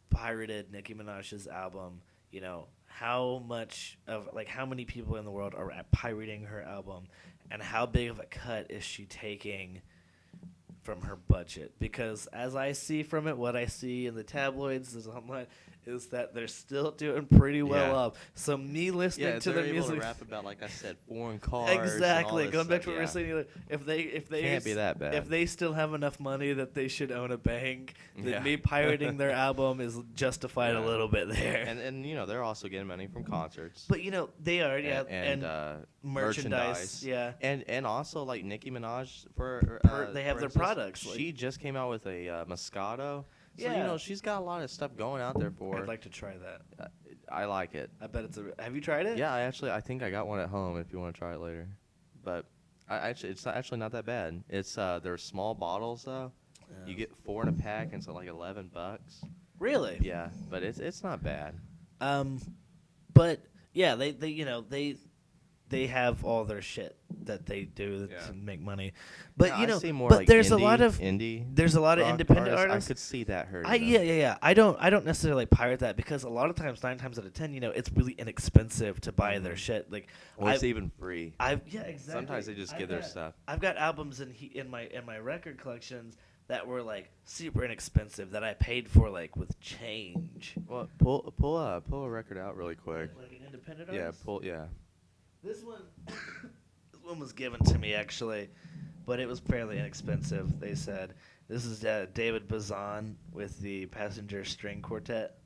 B: pirated Nicki Minaj's album, you know, how much of like how many people in the world are pirating her album, and how big of a cut is she taking from her budget? Because as I see from it, what I see in the tabloids is online is that they're still doing pretty well
A: Yeah.
B: up. So me listening
A: Yeah,
B: to
A: they're
B: their
A: able
B: music,
A: to rap about, like I said, foreign cars.
B: exactly.
A: And all
B: Going
A: this
B: back to what we
A: stuff,
B: were saying, like, if they
A: Can't be that bad.
B: if they still have enough money that they should own a bank, then
A: Yeah.
B: me pirating their album is justified a
A: Yeah.
B: little bit there.
A: And you know they're also getting money from concerts.
B: But you know they are, yeah,
A: and
B: merchandise, yeah.
A: And also like Nicki Minaj for
B: They have
A: for
B: their
A: instance,
B: products, like-
A: She just came out with a Moscato. So you
B: Yeah.
A: know she's got a lot of stuff going out there for her.
B: I'd like to try that.
A: I like it.
B: I bet it's a. Have you tried it?
A: Yeah, I think I got one at home if you want to try it later. But it's actually not that bad. It's they're small bottles though. You get 4 in a pack and it's like $11.
B: Really?
A: Yeah, but it's not bad.
B: But yeah, they you know they have all their shit that they do
A: Yeah.
B: to make money. But
A: Yeah,
B: you
A: I
B: know,
A: see more
B: but
A: like
B: there's a
A: indie-
B: lot of
A: indie.
B: there's a lot of
A: rock
B: independent artists.
A: I could see that hurting. them.
B: Yeah. I don't necessarily pirate that because a lot of times, 9 times out of 10, you know, it's really inexpensive to buy their shit. Like,
A: Or it's even free.
B: yeah, exactly.
A: Sometimes they just give their stuff.
B: I've got albums in my record collections that were like super inexpensive that I paid for like with change.
A: Well, pull a record out really quick.
B: Like an independent
A: Yeah,
B: artist. This one, this one was given to me actually, but it was fairly inexpensive. They said this is David Bazan with the Passenger String Quartet,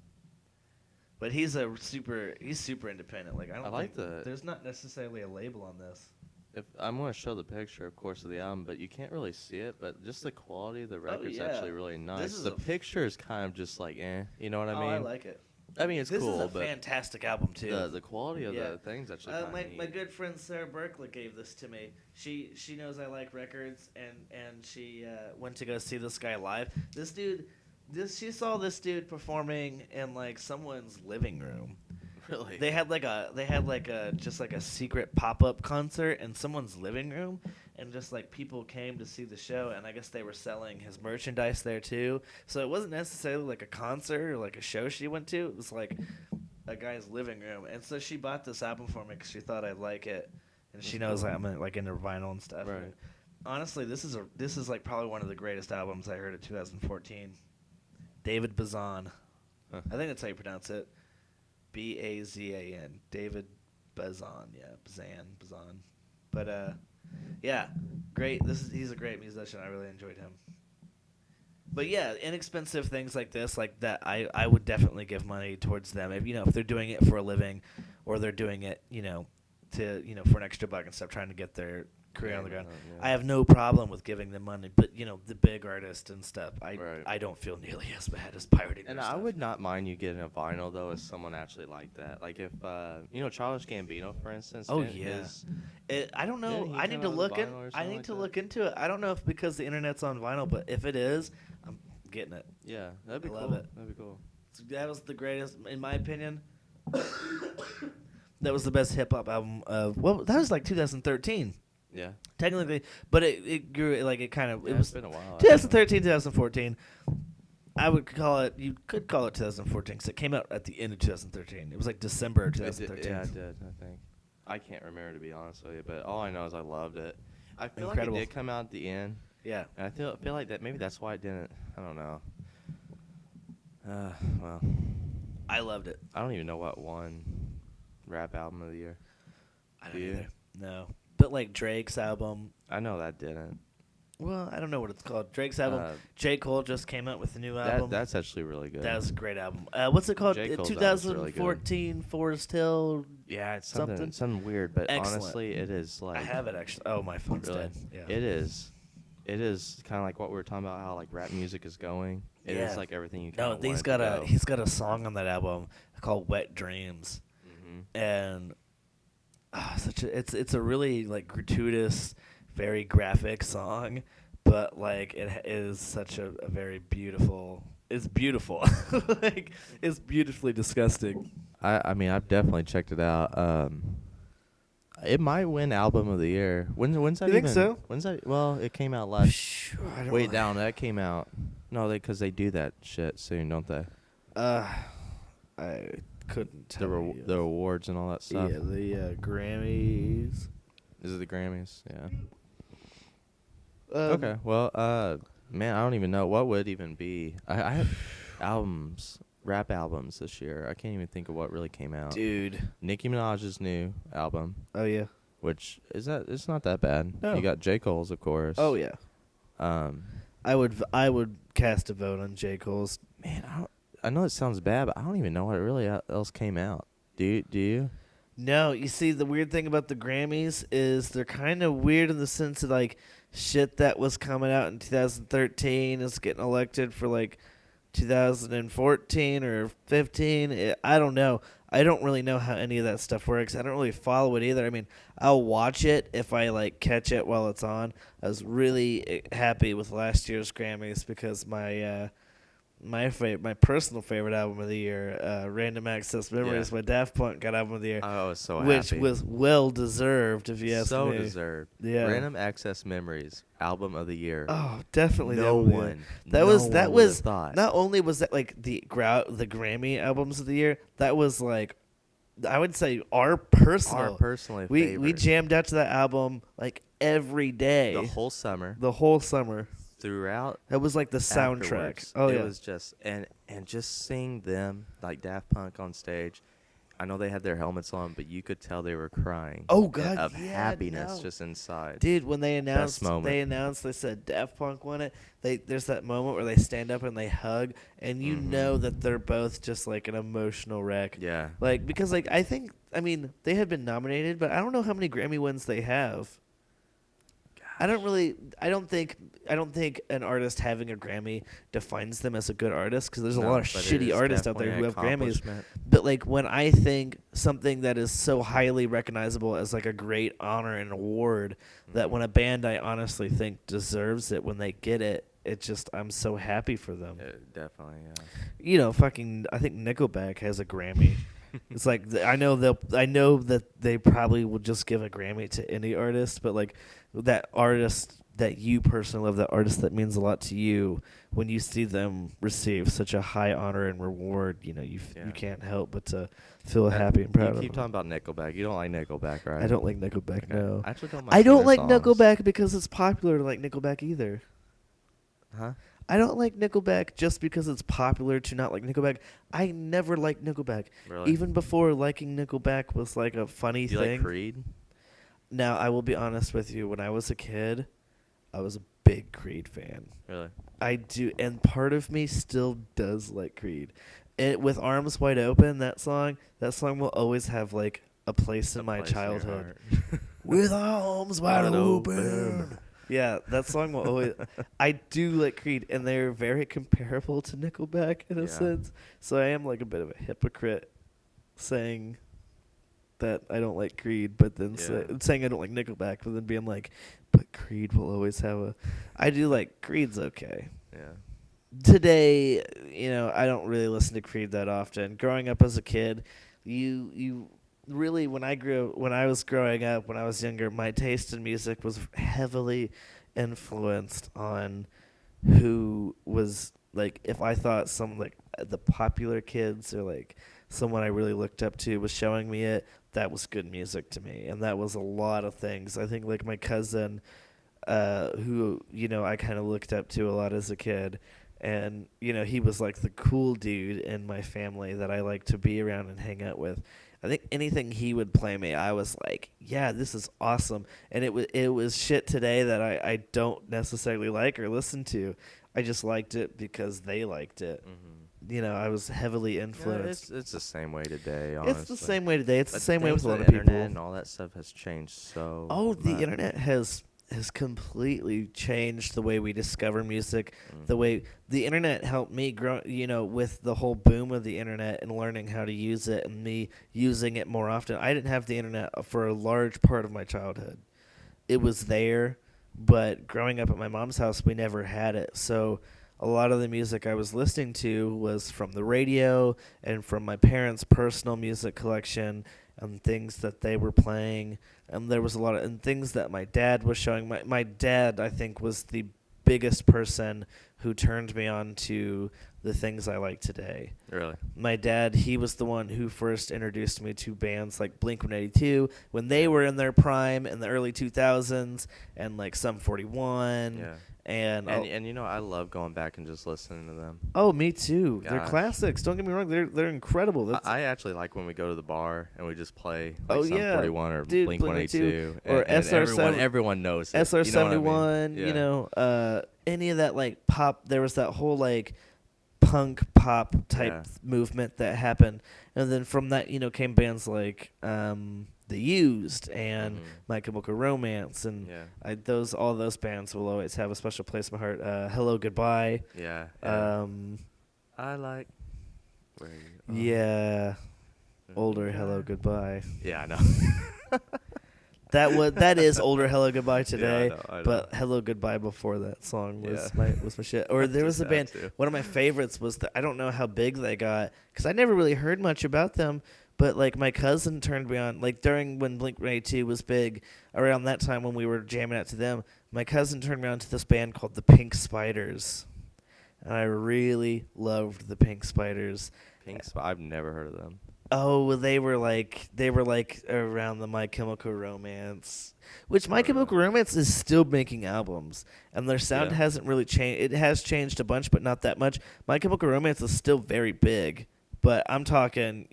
B: but he's super independent. Like I
A: like
B: think there's not necessarily a label on this.
A: If I'm going to show the picture, of course, of the album, but you can't really see it. But just the quality of the record's
B: yeah.
A: actually really nice.
B: is
A: The
B: a-
A: picture is kind of just like, you know what I mean?
B: I like it.
A: I mean, it's
B: This
A: cool,
B: is a
A: but
B: fantastic album too.
A: the quality of
B: Yeah.
A: the things actually kind of
B: My good friend Sarah Berkeley gave this to me. She knows I like records, and she went to go see this guy live. She saw this dude performing in like someone's living room.
A: really.
B: They had like a just like a secret pop-up concert in someone's living room, and just like people came to see the show, and I guess they were selling his merchandise there too. So it wasn't necessarily like a concert or like a show she went to. It was like a guy's living room, and so she bought this album for me because she thought I'd like it, and she knows I'm like into vinyl and stuff.
A: Right.
B: Honestly, this is like probably one of the greatest albums I heard in 2014. David Bazan,
A: Huh.
B: I think that's how you pronounce it. Bazan. David Bazan. Yeah, Bazan. But yeah, great. He's a great musician. I really enjoyed him. But yeah, inexpensive things like this, like that, I would definitely give money towards them. If they're doing it for a living, or they're doing it, for an extra buck and stuff, trying to get their career on the ground.
A: Yeah.
B: I have no problem with giving them money, but the big artists and stuff,
A: Right.
B: I don't feel nearly as bad as pirating.
A: And
B: their
A: I
B: stuff.
A: would not mind you getting a vinyl though, if someone actually liked that. Like if Childish Gambino, for instance.
B: Oh,
A: didn't
B: yeah.
A: his-
B: I don't know.
A: Didn't he
B: I need
A: come
B: to
A: out with
B: look
A: vinyl
B: in.
A: or
B: I
A: something
B: need
A: like
B: to
A: that?
B: look into it. I don't know if because the internet's on vinyl, but if it is, I'm getting it.
A: Yeah, that'd be
B: I
A: cool.
B: love it.
A: That'd be cool.
B: So that was the greatest, in my opinion. That was the best hip hop album of. Well, that was like 2013,
A: Yeah.
B: technically, but it grew like it kind of.
A: Yeah,
B: It was
A: it's been a while.
B: 2013, 2014. I would call it. You could call it 2014 because it came out at the end of 2013. It was like December of
A: It did,
B: 2013.
A: yeah, it did. I think. I can't remember to be honest with you, but all I know is I loved it. I feel
B: Incredible.
A: like it did come out at the end,
B: Yeah.
A: and I feel like that maybe that's why it didn't. I don't know. Well,
B: I loved it.
A: I don't even know what won rap album of the year.
B: I
A: Do
B: don't
A: you?
B: either. No. But like Drake's album.
A: I know that didn't.
B: Well, I don't know what it's called. Drake's album. J. Cole just came out with a new album.
A: That's actually really good.
B: That was a great album. What's it called?
A: J. Cole's album's really good.
B: 2014 Forest Hill.
A: Yeah, it's
B: something.
A: something weird, but
B: Excellent.
A: honestly, it is like
B: I have it actually. Oh, my phone's
A: really.
B: dead. Yeah.
A: It is. It is kind of like what we were talking about, how like rap music is going. It is
B: Yeah.
A: like everything you.
B: No, he's got a song on that album called "Wet Dreams," and it's a really like gratuitous, very graphic song, but like it is such a very beautiful. It's beautiful, like it's beautifully disgusting.
A: I mean, I've definitely checked it out. It might win album of the year. When's that?
B: You think so?
A: When's that? Well, it came out last.
B: I don't
A: Wait,
B: know.
A: down. That came out. No, because they do that shit soon, don't they?
B: I couldn't tell you.
A: The awards and all that stuff.
B: Yeah, the Grammys.
A: Is it the Grammys? Yeah.
B: Um,
A: Okay. Well, man, I don't even know what would even be. I have rap albums this year. I can't even think of what really came out.
B: Dude.
A: Nicki Minaj's new album,
B: Oh yeah.
A: which it's not that bad.
B: No.
A: You got J. Cole's, of course.
B: Oh yeah.
A: Um,
B: I would cast a vote on J. Cole's.
A: man, I know it sounds bad, but I don't even know what really else came out. Do you?
B: No, you see, the weird thing about the Grammys is they're kind of weird in the sense that like shit that was coming out in 2013 is getting elected for like 2014 or 15. I don't know. I don't really know how any of that stuff works. I don't really follow it either. I mean, I'll watch it if I like catch it while it's on. I was really happy with last year's Grammys because my personal favorite album of the year, Random Access Memories by Daft Punk, got album of the year,
A: I was so
B: which
A: happy.
B: was well deserved if you ask
A: so
B: me.
A: deserved.
B: Yeah.
A: Random Access Memories album of the year.
B: Oh, definitely
A: no
B: that
A: one.
B: That was
A: would've thought.
B: not only was that like the Grammy albums of the year, that was like I would say our personal.
A: personally
B: we
A: favorite.
B: jammed out to that album like every day.
A: The whole summer.
B: The whole summer.
A: Throughout.
B: That was like the soundtrack.
A: Afterwards,
B: Oh
A: it
B: yeah.
A: was just and just seeing them like Daft Punk on stage. I know they had their helmets on, but you could tell they were crying.
B: Oh, God,
A: of
B: yeah,
A: happiness
B: no.
A: just inside.
B: Dude, when they announced,
A: moment.
B: they said Daft Punk won it. There's that moment where they stand up and they hug, and you know that they're both just like an emotional wreck.
A: Yeah.
B: Like because like I mean they had been nominated, but I don't know how many Grammy wins they have. I don't think an artist having a Grammy defines them as a good artist because there's a lot of
A: but it
B: shitty
A: is
B: artists out there
A: definitely
B: who
A: an
B: have Grammys.
A: accomplishment.
B: But like when I think something that is so highly recognizable as like a great honor and award, that when a band I honestly think deserves it when they get it, I'm so happy for them.
A: Definitely, yeah.
B: You know, I think Nickelback has a Grammy. It's like I know that they probably will just give a Grammy to any artist, but like that artist that you personally love, that artist that means a lot to you, when you see them receive such a high honor and reward, you know, you can't help but to feel happy and proud of
A: You keep
B: them.
A: talking about Nickelback. You don't like Nickelback, right?
B: I don't like Nickelback.
A: Okay.
B: No,
A: I actually don't. Like
B: I don't
A: their
B: like
A: songs.
B: Nickelback because it's popular to like Nickelback either.
A: Huh?
B: I don't like Nickelback just because it's popular to not like Nickelback. I never liked Nickelback.
A: Really?
B: Even before liking Nickelback was like a funny
A: Do you
B: thing.
A: like Creed?
B: Now, I will be honest with you. When I was a kid, I was a big Creed fan.
A: Really?
B: I do, and part of me still does like Creed. With Arms Wide Open, that song will always have like a place in my
A: Place in your
B: childhood.
A: heart.
B: With arms wide
A: Wide
B: open.
A: open.
B: Yeah, that song will always. I do like Creed, and they're very comparable to Nickelback in a
A: Yeah.
B: sense. So I am like a bit of a hypocrite saying that I don't like Creed, but then saying I don't like Nickelback, but then being like, but Creed will always have a. I do like Creed's okay.
A: Yeah.
B: Today, you know, I don't really listen to Creed that often. Growing up as a kid, you really when I was growing up, when I was younger, my taste in music was heavily influenced on who was like if I thought some like the popular kids or like someone I really looked up to was showing me it, that was good music to me, and that was a lot of things. I think like my cousin, who I kind of looked up to a lot as a kid, and he was like the cool dude in my family that I like to be around and hang out with. I think anything he would play me, I was like, yeah, this is awesome. And it was shit today that I don't necessarily like or listen to. I just liked it because they liked it. I was heavily
A: Yeah,
B: influenced.
A: it's the same way today, honestly.
B: It's the same way today. It's the
A: But
B: same way with
A: things
B: a lot
A: the
B: of people.
A: internet and all that stuff has changed so
B: Oh, the
A: much.
B: internet has completely changed the way we discover music. The way the internet helped me grow, with the whole boom of the internet and learning how to use it and me using it more often. I didn't have the internet for a large part of my childhood. It was there, but growing up at my mom's house, we never had it. So a lot of the music I was listening to was from the radio and from my parents' personal music collection and things that they were playing. And there was a lot of and things that my dad was showing. My dad, I think, was the biggest person who turned me on to the things I like today.
A: Really?
B: My dad, he was the one who first introduced me to bands like Blink-182 when they were in their prime in the early 2000s, and like Sum 41.
A: Yeah.
B: And
A: I love going back and just listening to them.
B: oh, me too. They're
A: Gosh.
B: classics. Don't get me wrong. They're incredible. That's,
A: I actually like when we go to the bar and we just play
B: Oh,
A: Sum
B: yeah.
A: 41 or
B: Dude,
A: Blink-182.
B: or
A: and
B: SR7
A: everyone knows it.
B: SR71,
A: You know what I mean?
B: any of that like pop. There was that whole like punk pop type
A: Yeah.
B: movement that happened, and then from that came bands like The Used and My Chemical Romance, and
A: Yeah.
B: all those bands will always have a special place in my heart. Hello Goodbye.
A: Yeah. I like where you are.
B: Yeah, older
A: Yeah.
B: Hello Goodbye.
A: Yeah, I know.
B: That is older Hello Goodbye today,
A: I know.
B: but Hello Goodbye before that song was
A: Yeah.
B: my shit. Or there was a band.
A: Too.
B: One of my favorites was I don't know how big they got because I never really heard much about them. But like my cousin turned me on like during when Blink-182 was big, around that time when we were jamming out to them. My cousin turned me on to this band called the Pink Spiders, and I really loved the Pink Spiders.
A: I've never heard of them.
B: Oh, well, they were like around the My Chemical Romance, which My Chemical Romance is still making albums, and their sound
A: Yeah.
B: hasn't really changed. It has changed a bunch, but not that much. My Chemical Romance is still very big, but I'm talking,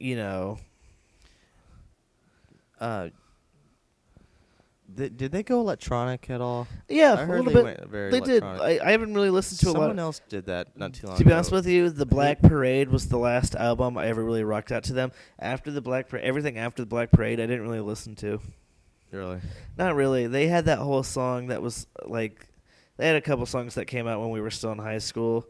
A: Did they go electronic at all?
B: yeah,
A: I
B: a
A: heard
B: little
A: they
B: bit.
A: went very
B: They did.
A: electronic.
B: I haven't really listened to a lot.
A: Someone else did that not too long ago.
B: To be honest with you, the Black Parade was the last album I ever really rocked out to them. After the Black Parade, everything after the Black Parade, I didn't really listen to.
A: Really?
B: Not really. They had that whole song that was like, they had a couple songs that came out when we were still in high school,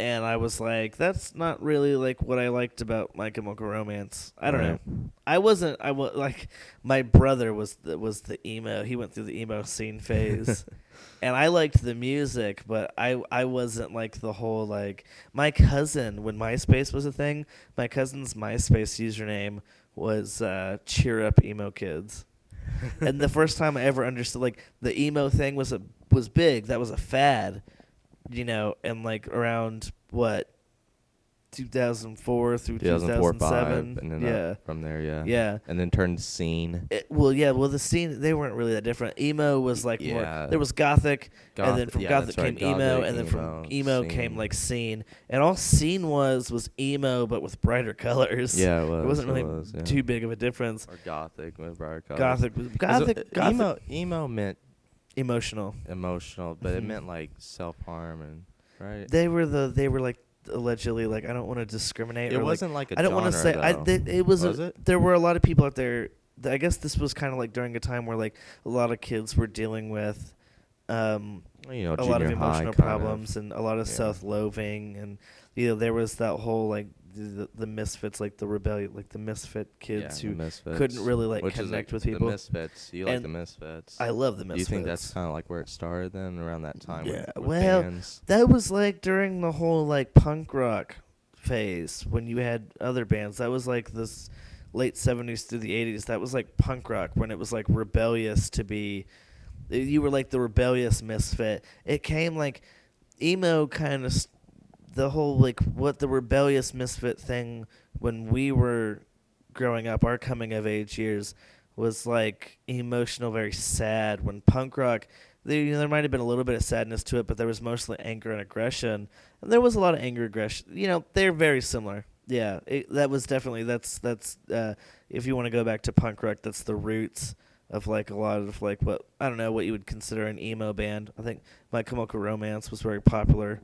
B: and I was like, that's not really like what I liked about My Chemical Romance. I don't know. I was like, my brother was the emo. He went through the emo scene phase, and I liked the music, but I wasn't like the whole like my cousin when MySpace was a thing. My cousin's MySpace username was Cheer Up Emo Kids. And the first time I ever understood, like, the emo thing was big. That was a fad, and like around what 2004 through
A: 2004,
B: 2007.
A: 5, and then
B: yeah,
A: from there, yeah.
B: yeah.
A: And then turned scene.
B: Well, the scene, they weren't really that different. Emo was like more.
A: Yeah.
B: There was gothic, and then from
A: yeah,
B: gothic
A: that's right,
B: came emo,
A: gothic,
B: and then from emo came
A: scene.
B: like scene, and all scene was emo but with brighter colors.
A: Yeah, it was.
B: It wasn't really
A: yeah.
B: too big of a difference.
A: Or gothic with brighter colors.
B: Gothic.
A: Emo meant
B: Emotional.
A: emotional, but it
B: Mhm.
A: meant like self-harm and right.
B: They were like allegedly like, I don't want to discriminate.
A: It
B: or
A: wasn't like a
B: I don't want to say it was.
A: it?
B: There were a lot of people out there. I guess this was kind of like during a time where like a lot of kids were dealing with a lot of
A: junior high
B: emotional
A: kind
B: problems and a lot of
A: Yeah.
B: self-loathing, and there was that whole like the misfits, like the rebellion, like the misfit kids
A: Yeah,
B: who
A: the Misfits,
B: couldn't really like
A: which is,
B: connect with
A: The
B: people.
A: Misfits. You like
B: And
A: the Misfits.
B: I love the
A: Do
B: Misfits.
A: you think that's kind of like where it started then, around that time?
B: Yeah,
A: With
B: well,
A: bands?
B: that was like during the whole like punk rock phase when you had other bands. That was like this late 70s through the 80s. That was like punk rock when it was like rebellious to be. You were like the rebellious misfit. It came like emo kind of the whole like what the rebellious misfit thing when we were growing up, our coming of age years was like emotional, very sad. When punk rock, there might have been a little bit of sadness to it, but there was mostly anger and aggression, and there was a lot of anger aggression. They're very similar. Yeah, that was definitely that's if you want to go back to punk rock, that's the roots of like a lot of like what I don't know what you would consider an emo band. I think My Chemical Romance was very popular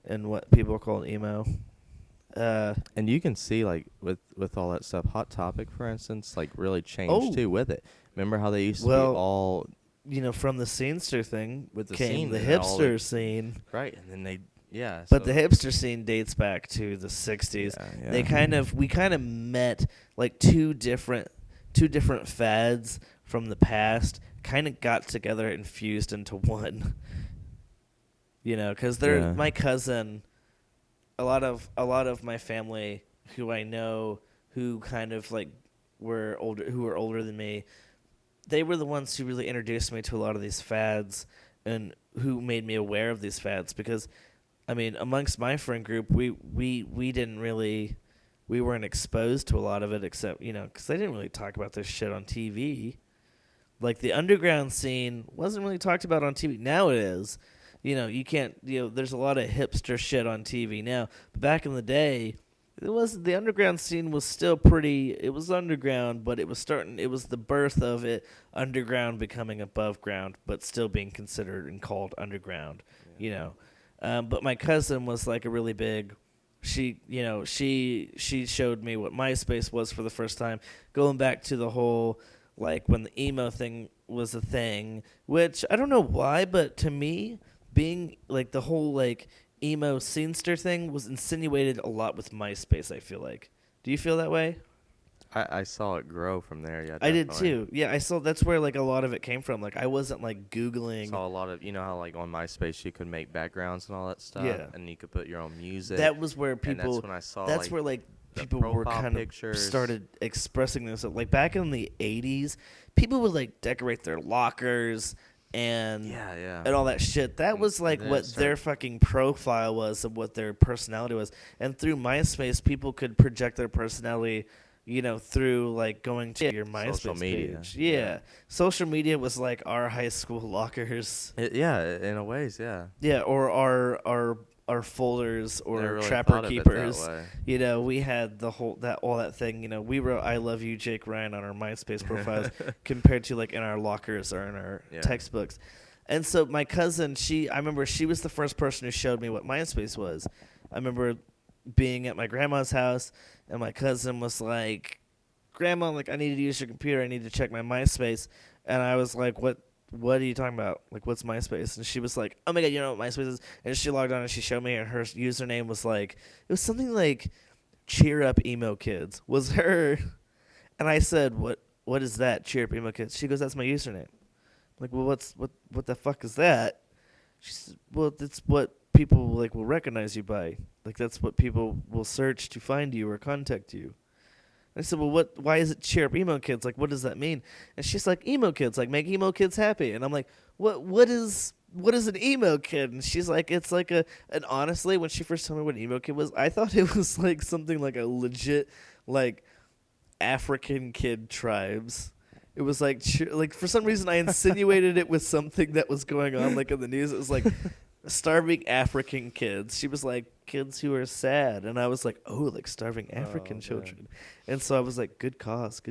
B: in what people call emo.
A: And you can see like with all that stuff, Hot Topic, for instance, like really changed too with it. Remember how they used to be all
B: from the scenester thing
A: with the
B: came
A: scene
B: the
A: and
B: hipster scene.
A: right, and then
B: But the hipster scene dates back to the 60s.
A: Yeah.
B: We kind of met like two different fads from the past, kind of got together and fused into one. Because my cousin, a lot of my family who I know who kind of like were older than me, they were the ones who really introduced me to a lot of these fads and who made me aware of these fads because I mean, amongst my friend group, we didn't really, we weren't exposed to a lot of it except, because they didn't really talk about this shit on TV. Like, the underground scene wasn't really talked about on TV. Now it is. You can't, there's a lot of hipster shit on TV now. But back in the day, the underground scene was still it was underground, but it was the birth of it, underground becoming above ground, but still being considered and called underground, But my cousin was like a really big. She showed me what MySpace was for the first time, going back to the whole like when the emo thing was a thing, which I don't know why, but to me, being like the whole like emo scenester thing was insinuated a lot with MySpace. I feel like. Do you feel that way?
A: I saw it grow from there. Yeah,
B: I did
A: definitely.
B: too. Yeah, I saw that's where like a lot of it came from. Like I wasn't like Googling.
A: Saw a lot of how like on MySpace you could make backgrounds and all that stuff.
B: Yeah.
A: And you could put your own music.
B: That was where
A: And
B: people.
A: that's when I saw.
B: That's
A: like,
B: where like
A: the
B: people were
A: profile
B: kind
A: pictures.
B: of started expressing themselves. Like back in the '80s, people would like decorate their lockers and
A: Yeah.
B: and all that shit. That was like
A: then
B: what
A: it
B: their
A: started-
B: fucking profile was and what their personality was. And through MySpace, people could project their personality, through like going to your MySpace
A: Social media.
B: page. Yeah. Social media was like our high school lockers.
A: In a ways, yeah.
B: Yeah, or our folders or
A: Never really
B: trapper
A: thought of it
B: keepers.
A: that way.
B: We had the whole all that thing. We wrote "I love you, Jake Ryan" on our MySpace profiles compared to like in our lockers or in our textbooks. And so my cousin, I remember she was the first person who showed me what MySpace was. I remember being at my grandma's house, and my cousin was like, "Grandma, like I need to use your computer. I need to check my MySpace." And I was like, "What are you talking about? Like, what's MySpace?" And she was like, "Oh my God, you know what MySpace is?" And she logged on and she showed me, and her username was like, it was something like "Cheer Up Emo Kids" was her. And I said, "What is that? Cheer Up Emo Kids?" She goes, "That's my username." I'm like, "Well, what the fuck is that?" She said, "Well, that's what people like will recognize you by. Like, that's what people will search to find you or contact you." I said, "Well, why is it Cheer Up Emo Kids? Like, what does that mean?" And she's like, "Emo kids, like make emo kids happy." And I'm like, what is an emo kid?" And she's like, "It's like and honestly, when she first told me what an emo kid was, I thought it was like something like a legit like African kid tribes. It was like for some reason I insinuated it with something that was going on like in the news. It was like starving African kids. She was like, kids who are sad. And I was like, oh, like starving African children. And so I was like, good cause.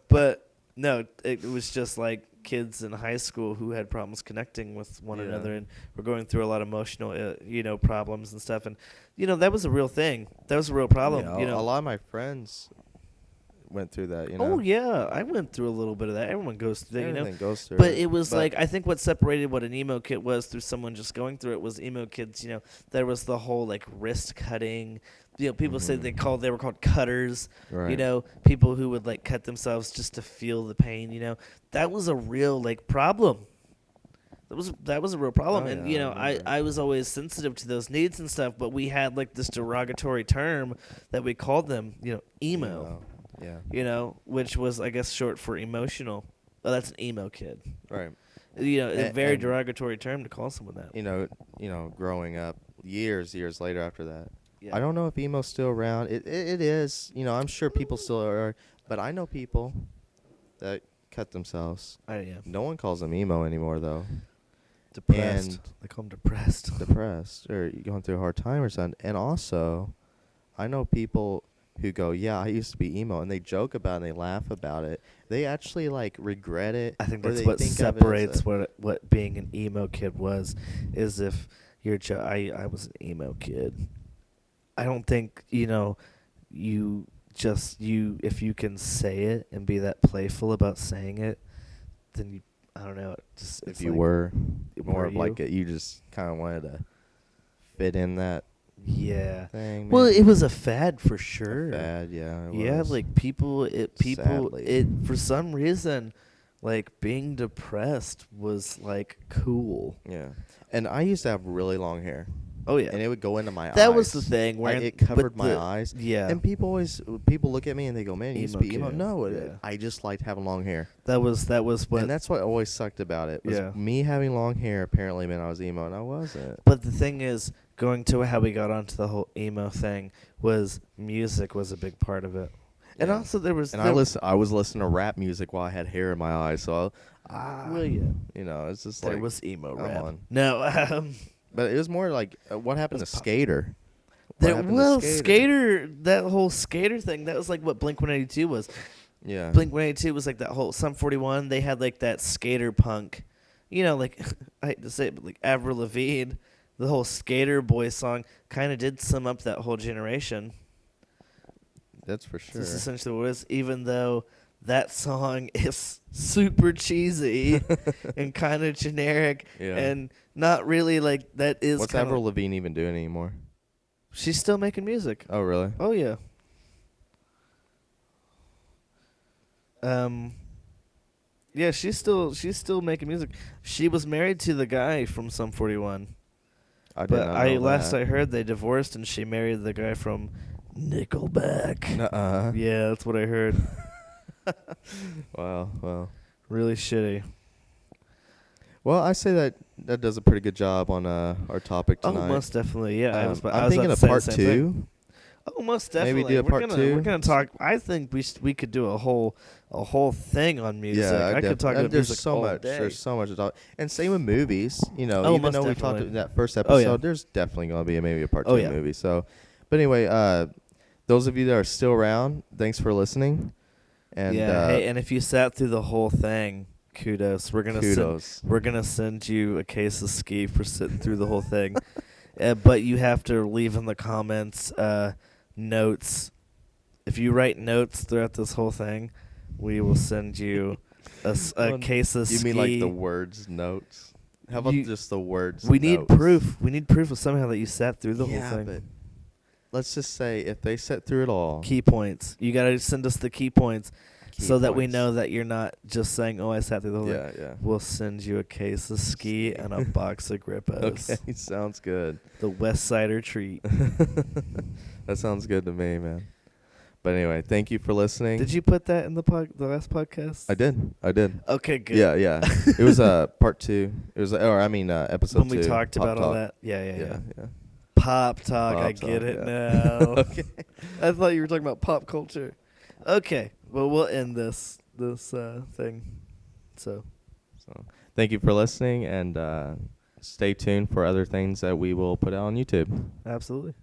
B: But no, it was just like kids in high school who had problems connecting with one another and were going through a lot of emotional, problems and stuff. And, that was a real thing. That was a real problem.
A: A lot of my friends went through that,
B: Oh yeah, I went through a little bit of that. Everyone goes through that,
A: Everything goes through
B: But
A: it.
B: it was like I think what separated what an emo kid was through someone just going through it was emo kids. There was the whole like wrist cutting. People say they were called cutters.
A: Right.
B: People who would like cut themselves just to feel the pain. That was a real like problem. That was a real problem, I was always sensitive to those needs and stuff. But we had like this derogatory term that we called them, emo.
A: Yeah.
B: Which was, I guess, short for emotional. Oh, that's an emo kid.
A: Right.
B: A very
A: And-
B: derogatory term to call someone that.
A: Growing up years later after that.
B: Yeah.
A: I don't know if emo's still around. It is. I'm sure people still are, but I know people that cut themselves.
B: Yeah.
A: No one calls them emo anymore though.
B: Depressed.
A: And
B: They call them depressed.
A: depressed or going through a hard time or something. And also, I know people who go, "Yeah, I used to be emo," and they joke about it and they laugh about it. They actually like regret it.
B: I think
A: or
B: that's
A: they
B: what
A: think of it as
B: separates
A: a-
B: what being an emo kid was, is if you're I was an emo kid. I don't think you if you can say it and be that playful about saying it, then I don't know. It's
A: If you
B: like,
A: were
B: were
A: more of like
B: you?
A: it, you just kind of wanted to fit in that
B: Yeah.
A: thing.
B: Well,
A: maybe.
B: it was a fad for sure.
A: Bad, yeah. It
B: Yeah,
A: was.
B: like people
A: Sadly.
B: for some reason, like being depressed was like cool.
A: Yeah. And I used to have really long hair.
B: Oh yeah.
A: And it would go into my eyes.
B: That was the thing,
A: Like,
B: where
A: it covered my eyes.
B: Yeah.
A: And people look at me and they go, "Man, you used to
B: Emo
A: be emo."
B: kid,
A: No,
B: yeah.
A: I just liked having long hair.
B: That was what.
A: And that's what always sucked about it. Was
B: Yeah.
A: me having long hair apparently meant I was emo, and I wasn't.
B: But the thing is, going to how we got onto the whole emo thing was music was a big part of it, and
A: Yeah.
B: also there was.
A: And I was listening to rap music while I had hair in my eyes, so
B: Well, yeah.
A: it's just
B: There
A: like
B: was emo
A: come
B: rap.
A: on.
B: No.
A: But it was more like what happened to
B: It's pop.
A: Skater? What happened to
B: Well, Skater, that whole Skater thing, that was like what Blink-182 was.
A: Yeah.
B: Blink-182 was like that whole Sum 41. They had like that skater punk, like I hate to say it, but like Avril Lavigne, the whole Skater Boy song kind of did sum up that whole generation.
A: That's for sure.
B: This is essentially what it is, even though that song is super cheesy and kind of generic
A: Yeah.
B: and not really like that is.
A: What's
B: kinda,
A: Avril Lavigne even doing anymore?
B: She's still making music.
A: Oh, really?
B: Oh yeah. Yeah, she's still making music. She was married to the guy from Sum 41.
A: I did
B: But
A: not know
B: last
A: that.
B: I heard they divorced and she married the guy from Nickelback.
A: Nuh-uh.
B: Yeah, that's what I heard.
A: Well.
B: Really shitty.
A: Well, I say that does a pretty good job on our topic tonight.
B: Oh, most definitely. Yeah,
A: I'm
B: I was
A: thinking
B: about
A: of
B: to say the
A: part
B: same thing.
A: 2.
B: Oh, most
A: Maybe
B: definitely.
A: do a part
B: We're
A: 2.
B: gonna talk. I think we could do a whole thing on music.
A: Yeah,
B: I could talk about
A: there's
B: music
A: so
B: all
A: much.
B: day.
A: There's so much to talk. And same with movies.
B: Oh,
A: Even
B: most
A: though we talked
B: definitely.
A: in that first
B: Oh,
A: episode,
B: yeah.
A: there's definitely going to be maybe a part 2
B: Oh, yeah.
A: movie. So, but anyway, those of you that are still around, thanks for listening. And
B: yeah. Hey, and if you sat through the whole thing, kudos. We're gonna send you a case of ski for sitting through the whole thing. But you have to leave in the comments notes. If you write notes throughout this whole thing, we will send you a case of
A: You
B: ski.
A: mean like the words notes? How about
B: You-
A: just the words?
B: We need
A: notes?
B: proof. We need proof of somehow that you sat through the
A: Yeah,
B: whole thing.
A: but let's just say if they sat through it all.
B: Key points. You gotta send us the key points
A: Key
B: so that we
A: points.
B: know that you're not just saying, "Oh, I sat through the whole thing."
A: Yeah.
B: We'll send you a case of ski and a box of Grippos.
A: Okay, sounds good.
B: The West Sider treat.
A: That sounds good to me, man. But anyway, thank you for listening.
B: Did you put that in the last podcast?
A: I did.
B: Okay, good.
A: Yeah. It was part 2. It was episode 2.
B: When we talked
A: Pop
B: about all
A: Talk.
B: that. Yeah.
A: Yeah.
B: Pop talk.
A: Pop
B: I get
A: talk,
B: it
A: yeah.
B: now.
A: Okay.
B: I thought you were talking about pop culture. Okay. Well, we'll end this thing. So.
A: So, thank you for listening, and stay tuned for other things that we will put out on YouTube.
B: Absolutely.